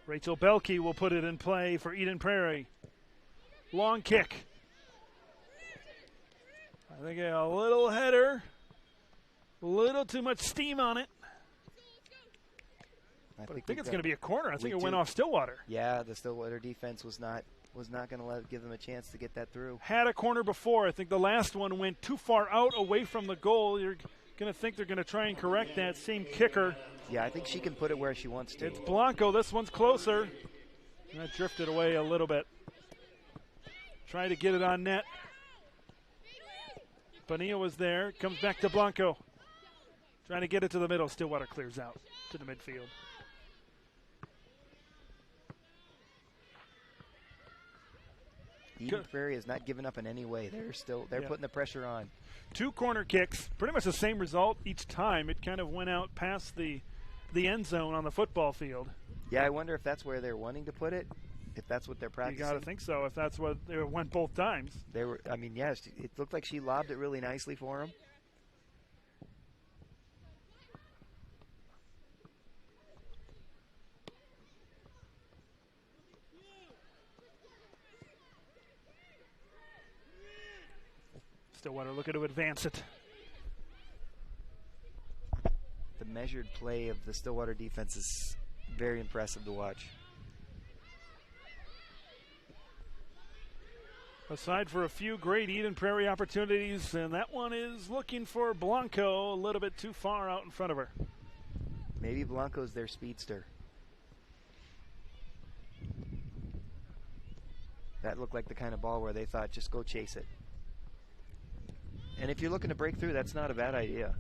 Speaker 1: Rachel Belkey will put it in play for Eden Prairie. Long kick. I think a little header. A little too much steam on it. I think it's going to be a corner. I think it went off Stillwater.
Speaker 3: Yeah, the Stillwater defense was not going to give them a chance to get that through.
Speaker 1: Had a corner before. I think the last one went too far out away from the goal. You're going to think they're going to try and correct that. Same kicker.
Speaker 3: Yeah, I think she can put it where she wants to.
Speaker 1: It's Blanco. This one's closer. And that drifted away a little bit. Trying to get it on net. Bonilla was there. Comes back to Blanco. Trying to get it to the middle. Stillwater clears out to the midfield.
Speaker 3: Eden Prairie has not given up in any way. They're putting the pressure on.
Speaker 1: 2 corner kicks, pretty much the same result each time. It kind of went out past the end zone on the football field.
Speaker 3: Yeah, I wonder if that's where they're wanting to put it. If that's what they're practicing.
Speaker 1: You got to think so. If that's what they went both times.
Speaker 3: They were. I mean, yes, it looked like she lobbed it really nicely for him.
Speaker 1: Stillwater looking to advance it.
Speaker 3: The measured play of the Stillwater defense is very impressive to watch.
Speaker 1: Aside for a few great Eden Prairie opportunities, and that one is looking for Blanco a little bit too far out in front of her.
Speaker 3: Maybe Blanco's their speedster. That looked like the kind of ball where they thought, just go chase it. And if you're looking to break through, that's not a bad idea.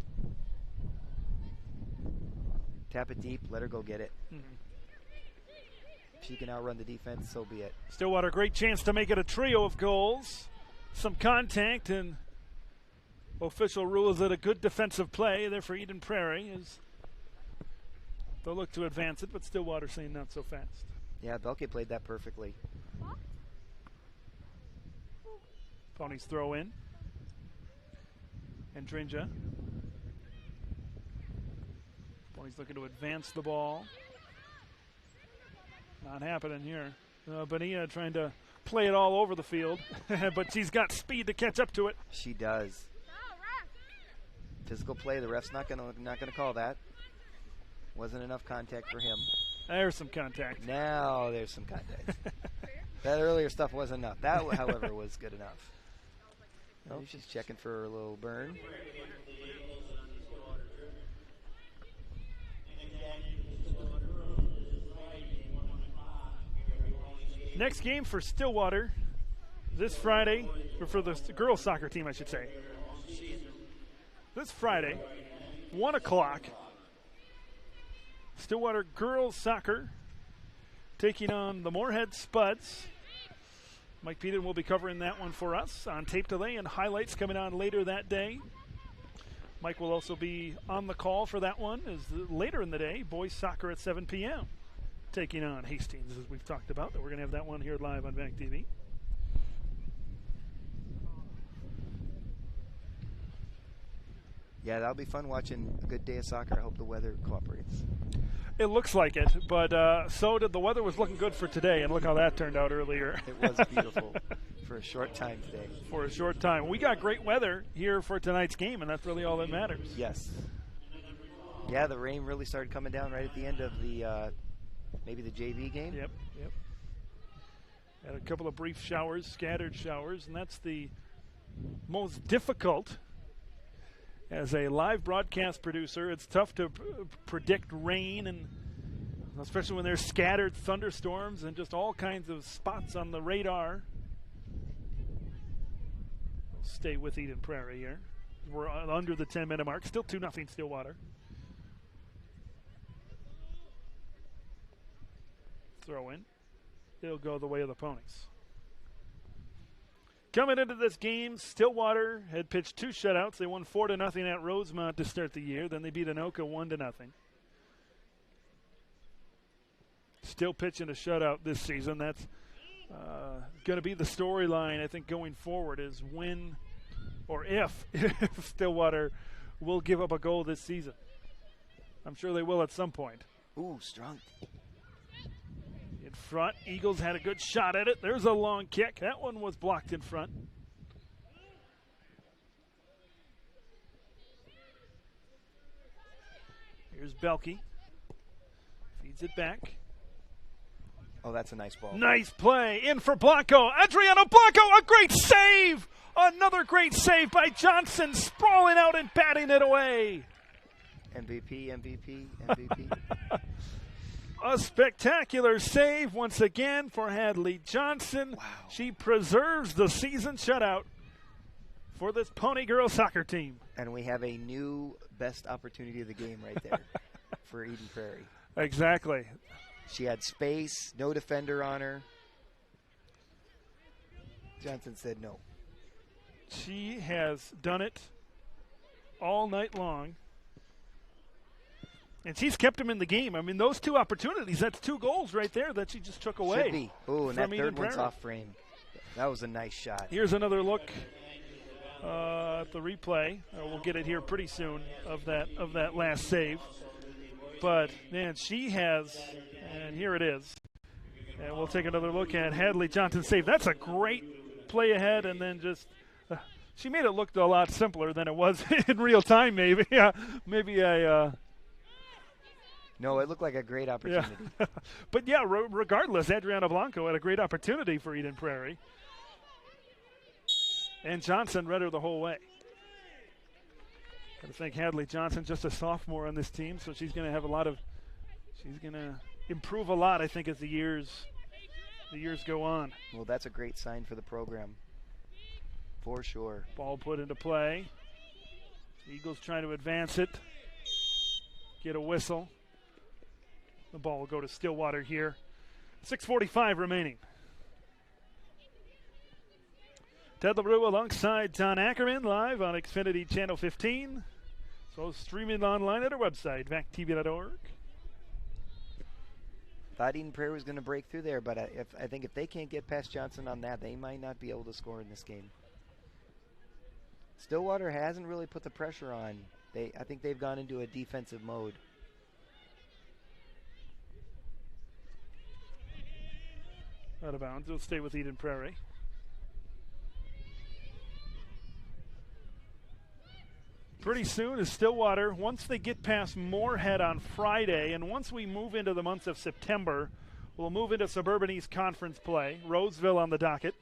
Speaker 3: Tap it deep, let her go get it. If she can outrun the defense, so be it.
Speaker 1: Stillwater, great chance to make it a trio of goals. Some contact, and official rules that a good defensive play there for Eden Prairie is they'll look to advance it, but Stillwater saying not so fast.
Speaker 3: Yeah, Belke played that perfectly.
Speaker 1: Ponies throw in. And Drinja. Ponies looking to advance the ball. Not happening here. Bonilla trying to play it all over the field, but she's got speed to catch up to it.
Speaker 3: She does. Physical play. The ref's not gonna call that. Wasn't enough contact for him.
Speaker 1: There's some contact.
Speaker 3: Now there's some contact. That earlier stuff wasn't enough. That, however, was good enough. Oh, she's checking for a little burn.
Speaker 1: Next game for Stillwater this Friday, or for the girls soccer team, I should say. This Friday, 1 o'clock, Stillwater Girls Soccer taking on the Moorhead Spuds. Mike Peden will be covering that one for us on tape delay and highlights coming on later that day. Mike will also be on the call for that one later in the day, boys soccer at 7 p.m. taking on Hastings, as we've talked about. We're going to have that one here live on VAC-TV.
Speaker 3: Yeah, that'll be fun watching a good day of soccer. I hope the weather cooperates.
Speaker 1: It looks like it, but so did the weather was looking good for today, and look how that turned out earlier.
Speaker 3: It was beautiful for a short time today.
Speaker 1: For a short time. We got great weather here for tonight's game, and that's really all that matters.
Speaker 3: Yes. Yeah, the rain really started coming down right at the end of the maybe the JV game.
Speaker 1: Yep. Had a couple of brief showers, scattered showers, and that's the most difficult. As a live broadcast producer, it's tough to predict rain, and especially when there's scattered thunderstorms and just all kinds of spots on the radar. We'll stay with Eden Prairie here. We're under the 10-minute mark. Still 2-0 Stillwater. Throw in. It'll go the way of the Ponies. Coming into this game, Stillwater had pitched 2 shutouts. They won 4-0 at Rosemont to start the year. Then they beat Anoka 1-0. Still pitching a shutout this season. That's going to be the storyline, I think, going forward is when or if Stillwater will give up a goal this season. I'm sure they will at some point.
Speaker 3: Ooh, strong.
Speaker 1: In front, Eagles had a good shot at it. There's a long kick. That one was blocked in front. Here's Belke. Feeds it back.
Speaker 3: Oh, that's a nice ball.
Speaker 1: Nice play. In for Blanco. Adriano Blanco, a great save. Another great save by Johnson, sprawling out and batting it away.
Speaker 3: MVP.
Speaker 1: A spectacular save once again for Hadley Johnson.
Speaker 3: Wow.
Speaker 1: She preserves the season shutout for this Pony Girls soccer team.
Speaker 3: And we have a new best opportunity of the game right there for Eden Prairie.
Speaker 1: Exactly.
Speaker 3: She had space, no defender on her. Johnson said no.
Speaker 1: She has done it all night long. And she's kept him in the game. I mean, those 2 opportunities, that's 2 goals right there that she just took away.
Speaker 3: Should be. Oh, and that third one's off frame. That was a nice shot.
Speaker 1: Here's another look at the replay. We'll get it here pretty soon of that last save. But, man, she has, and here it is. And we'll take another look at Hadley Johnson's save. That's a great play ahead, and then just she made it look a lot simpler than it was in real time, maybe. Maybe I...
Speaker 3: No, it looked like a great opportunity.
Speaker 1: Yeah. But, yeah, regardless, Adriana Blanco had a great opportunity for Eden Prairie. And Johnson read her the whole way. I think Hadley Johnson, just a sophomore on this team, so she's going to have she's going to improve a lot, I think, as the years go on.
Speaker 3: Well, that's a great sign for the program, for sure.
Speaker 1: Ball put into play. Eagles trying to advance it. Get a whistle. The ball will go to Stillwater here. 6:45 remaining. Ted LaRue alongside Don Ackerman live on Xfinity Channel 15. So streaming online at our website, VAC-TV.org.
Speaker 3: Thought Eden Prairie was going to break through there, but I think if they can't get past Johnson on that, they might not be able to score in this game. Stillwater hasn't really put the pressure on. I think they've gone into a defensive mode.
Speaker 1: Out of bounds. We'll stay with Eden Prairie. Pretty soon is Stillwater. Once they get past Moorhead on Friday, and once we move into the months of September, we'll move into Suburban East Conference play. Roseville on the docket.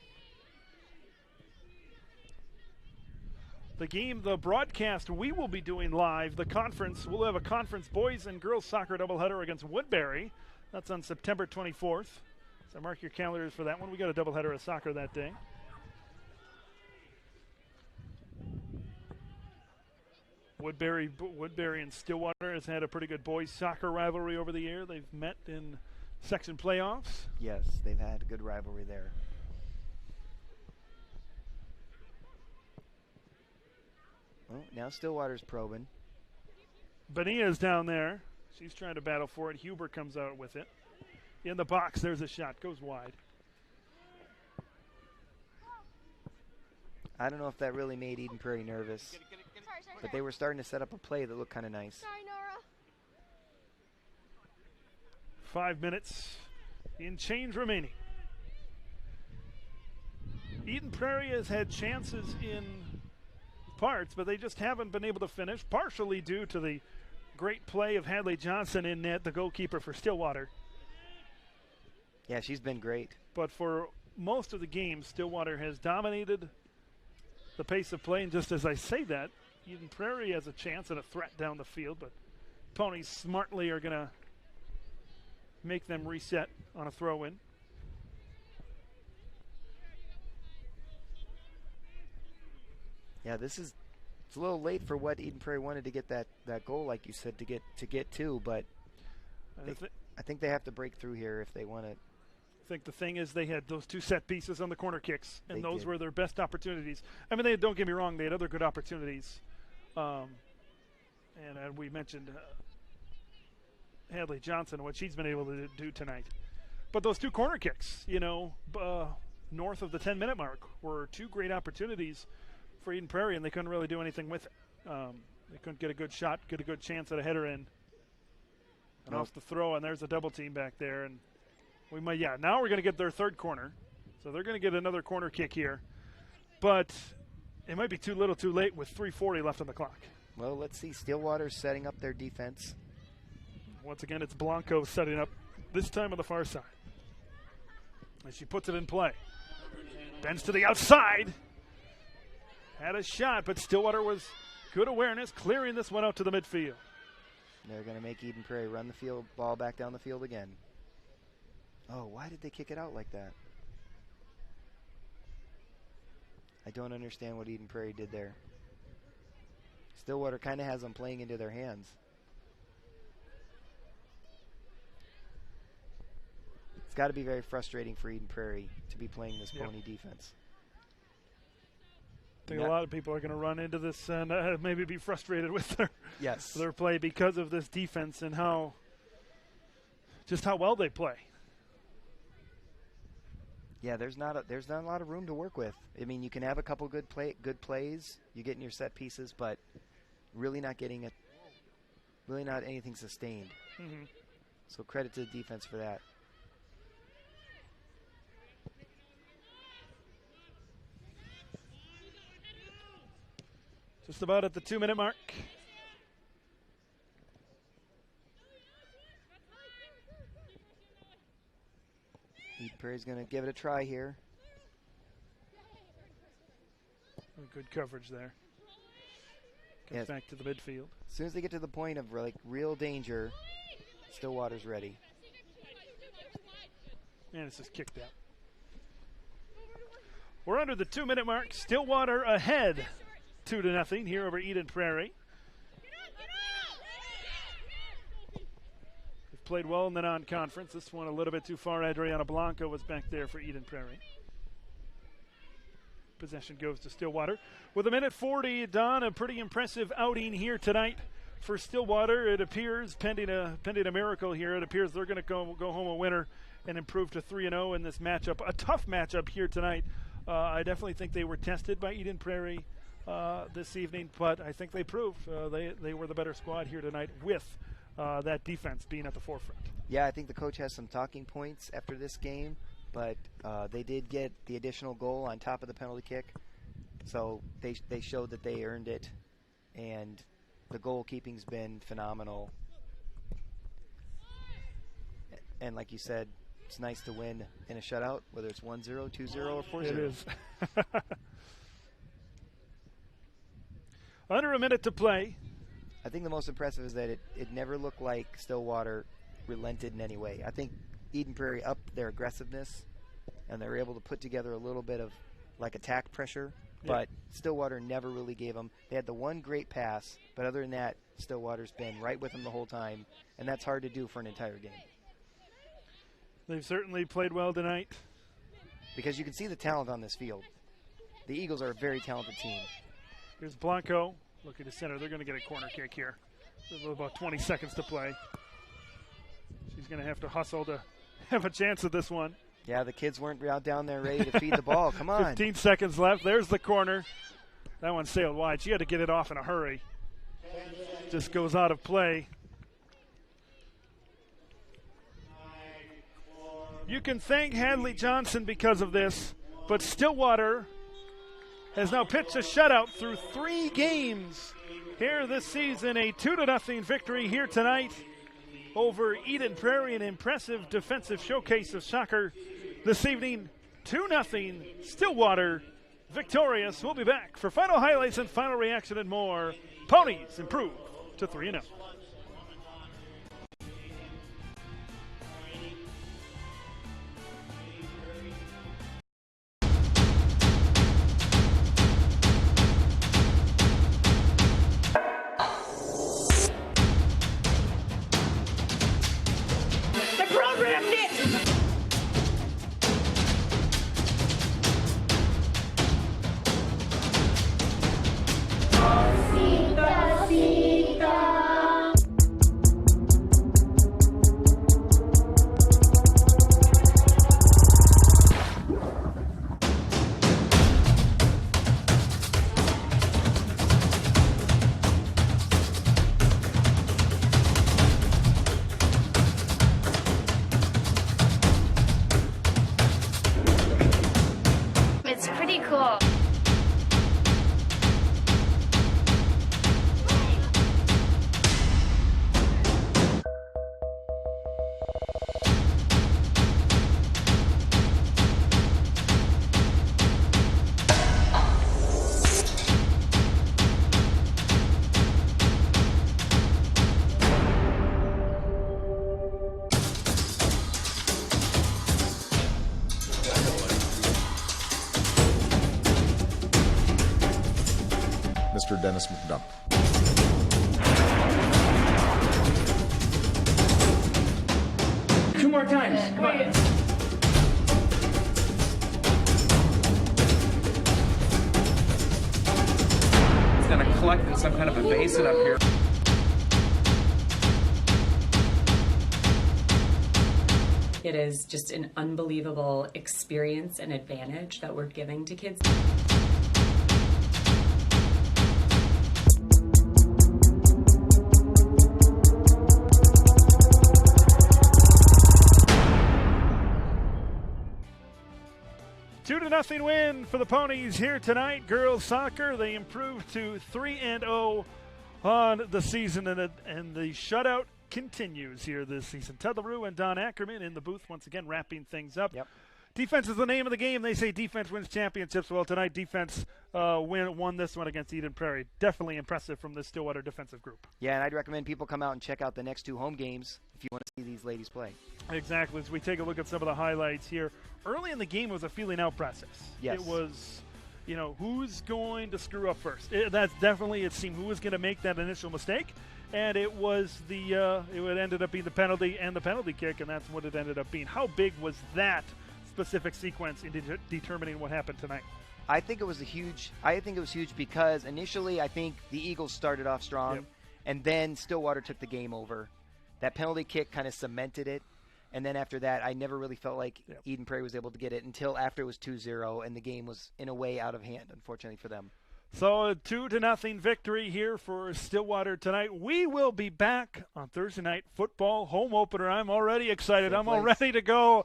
Speaker 1: The game, the broadcast we will be doing live, the conference, we'll have a conference boys and girls soccer doubleheader against Woodbury. That's on September 24th. So mark your calendars for that one. We got a doubleheader of soccer that day. Woodbury and Stillwater has had a pretty good boys soccer rivalry over the year. They've met in section playoffs.
Speaker 3: Yes, they've had a good rivalry there. Well, now Stillwater's probing.
Speaker 1: Benia's down there. She's trying to battle for it. Huber comes out with it. In the box, there's a shot. Goes wide.
Speaker 3: I don't know if that really made Eden Prairie nervous. But they were starting to set up a play that looked kind of nice.
Speaker 6: Sorry, Nora.
Speaker 1: 5 minutes in change remaining. Eden Prairie has had chances in parts, but they just haven't been able to finish, partially due to the great play of Hadley Johnson in net, the goalkeeper for Stillwater.
Speaker 3: Yeah, she's been great.
Speaker 1: But for most of the game, Stillwater has dominated the pace of play, and just as I say that, Eden Prairie has a chance and a threat down the field, but Ponies smartly are going to make them reset on a throw-in.
Speaker 3: Yeah, it's a little late for what Eden Prairie wanted to get that goal, like you said, to get to, but I think they have to break through here if they want to.
Speaker 1: I think the thing is they had those two set pieces on the corner kicks, and those
Speaker 3: did.
Speaker 1: were their best opportunities. I mean, don't get me wrong, they had other good opportunities. And we mentioned Hadley Johnson, what she's been able to do tonight. But those two corner kicks, north of the 10-minute mark, were two great opportunities for Eden Prairie, and they couldn't really do anything with it. They couldn't get a good shot, get a good chance at a header in. And off the throw, and there's a double team back there. And now we're going to get their third corner. So they're going to get another corner kick here. But it might be too little too late with 3:40 left on the clock.
Speaker 3: Well, let's see. Stillwater's setting up their defense.
Speaker 1: Once again, it's Blanco setting up, this time on the far side. As she puts it in play. Bends to the outside. Had a shot, but Stillwater was good awareness, clearing this one out to the midfield.
Speaker 3: They're going to make Eden Prairie run the field, ball back down the field again. Oh, why did they kick it out like that? I don't understand what Eden Prairie did there. Stillwater kind of has them playing into their hands. It's got to be very frustrating for Eden Prairie to be playing this pony defense.
Speaker 1: I think a lot of people are going to run into this and maybe be frustrated with their play because of this defense and how well they play.
Speaker 3: Yeah, there's not a lot of room to work with. I mean, you can have a couple good plays, you get in your set pieces, but really not anything sustained.
Speaker 1: Mm-hmm.
Speaker 3: So credit to the defense for that.
Speaker 1: Just about at the 2-minute mark.
Speaker 3: Eden Prairie's going to give it a try here.
Speaker 1: Good coverage there. Comes
Speaker 3: Yes.
Speaker 1: back to the midfield.
Speaker 3: As soon as they get to the point of like real danger, Stillwater's ready.
Speaker 1: And it's just kicked out. We're under the 2-minute mark. Stillwater ahead 2-0 here over Eden Prairie. They've played well in the non-conference. This one a little bit too far. Adriana Blanco was back there for Eden Prairie. Possession goes to Stillwater. With 1:40, Don, a pretty impressive outing here tonight for Stillwater. It appears, pending a miracle here, it appears they're going to go home a winner and improve to 3-0 in this matchup. A tough matchup here tonight. I definitely think they were tested by Eden Prairie this evening, but I think they proved they were the better squad here tonight with that defense being at the forefront.
Speaker 3: Yeah, I think the coach has some talking points after this game, but they did get the additional goal on top of the penalty kick, so they showed that they earned it, and the goalkeeping's been phenomenal. And like you said, it's nice to win in a shutout, whether it's 1-0, 2-0, or 4-0.
Speaker 1: It is. Under a minute to play.
Speaker 3: I think the most impressive is that it never looked like Stillwater relented in any way. I think Eden Prairie upped their aggressiveness, and they were able to put together a little bit of like attack pressure, but Stillwater never really gave them. They had the one great pass, but other than that, Stillwater's been right with them the whole time, and that's hard to do for an entire game.
Speaker 1: They've certainly played well tonight.
Speaker 3: Because you can see the talent on this field. The Eagles are a very talented team.
Speaker 1: Here's Blanco looking to center. They're going to get a corner kick here. There's about 20 seconds to play. She's going to have to hustle to have a chance at this one.
Speaker 3: Yeah, the kids weren't out down there ready to feed the ball. Come on.
Speaker 1: 15 seconds left. There's the corner. That one sailed wide. She had to get it off in a hurry. Just goes out of play. You can thank Hadley Johnson because of this, but Stillwater has now pitched a shutout through 3 games here this season. A 2-0 victory here tonight over Eden Prairie. An impressive defensive showcase of soccer this evening. 2-0 Stillwater victorious. We'll be back for final highlights and final reaction and more. Ponies improve to 3-0.
Speaker 6: It's pretty cool.
Speaker 11: Mr. Dennis McDonough.
Speaker 12: Two more times. Come on. It's going to collect in some kind of a basin up here.
Speaker 13: It is just an unbelievable experience and advantage that we're giving to kids.
Speaker 1: Nothing win for the Ponies here tonight. Girls soccer, they improved to 3-0 on the season, and the shutout continues here this season. Ted LaRue and Don Ackerman in the booth once again wrapping things up.
Speaker 3: Yep.
Speaker 1: Defense is the name of the game. They say defense wins championships. Well, tonight defense won this one against Eden Prairie. Definitely impressive from the Stillwater defensive group.
Speaker 3: Yeah, and I'd recommend people come out and check out the next 2 home games if you want to see these ladies play.
Speaker 1: Exactly. As we take a look at some of the highlights here, early in the game it was a feeling out process. It was, who's going to screw up first? It seemed who was going to make that initial mistake, and it was it ended up being the penalty and the penalty kick, and that's what it ended up being. How big was that specific sequence in determining what happened tonight?
Speaker 3: I think it was huge because initially I think the Eagles started off strong, and then Stillwater took the game over. That penalty kick kind of cemented it, and then after that I never really felt like Eden Prairie was able to get it until after it was 2-0 and the game was in a way out of hand, unfortunately for them.
Speaker 1: So a 2-0 victory here for Stillwater tonight. We will be back on Thursday night football home opener. I'm already excited. I'm all ready to go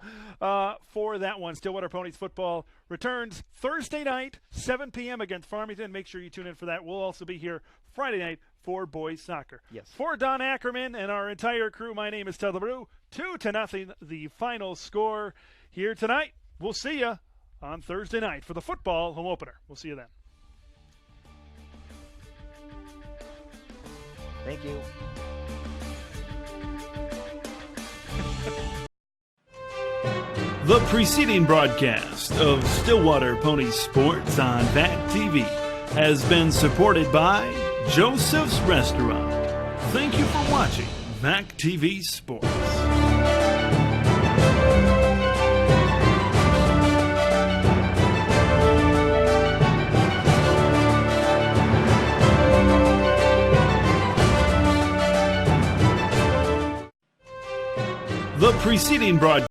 Speaker 1: for that one. Stillwater Ponies football returns Thursday night, 7 p.m. against Farmington. Make sure you tune in for that. We'll also be here Friday night for boys soccer.
Speaker 3: Yes.
Speaker 1: For Don Ackerman and our entire crew, my name is Ted LaRue. 2-0, the final score here tonight. We'll see you on Thursday night for the football home opener. We'll see you then.
Speaker 3: Thank you.
Speaker 1: The preceding broadcast of Stillwater Pony Sports on VAC-TV has been supported by Joseph's Restaurant. Thank you for watching VAC-TV Sports. The preceding broadcast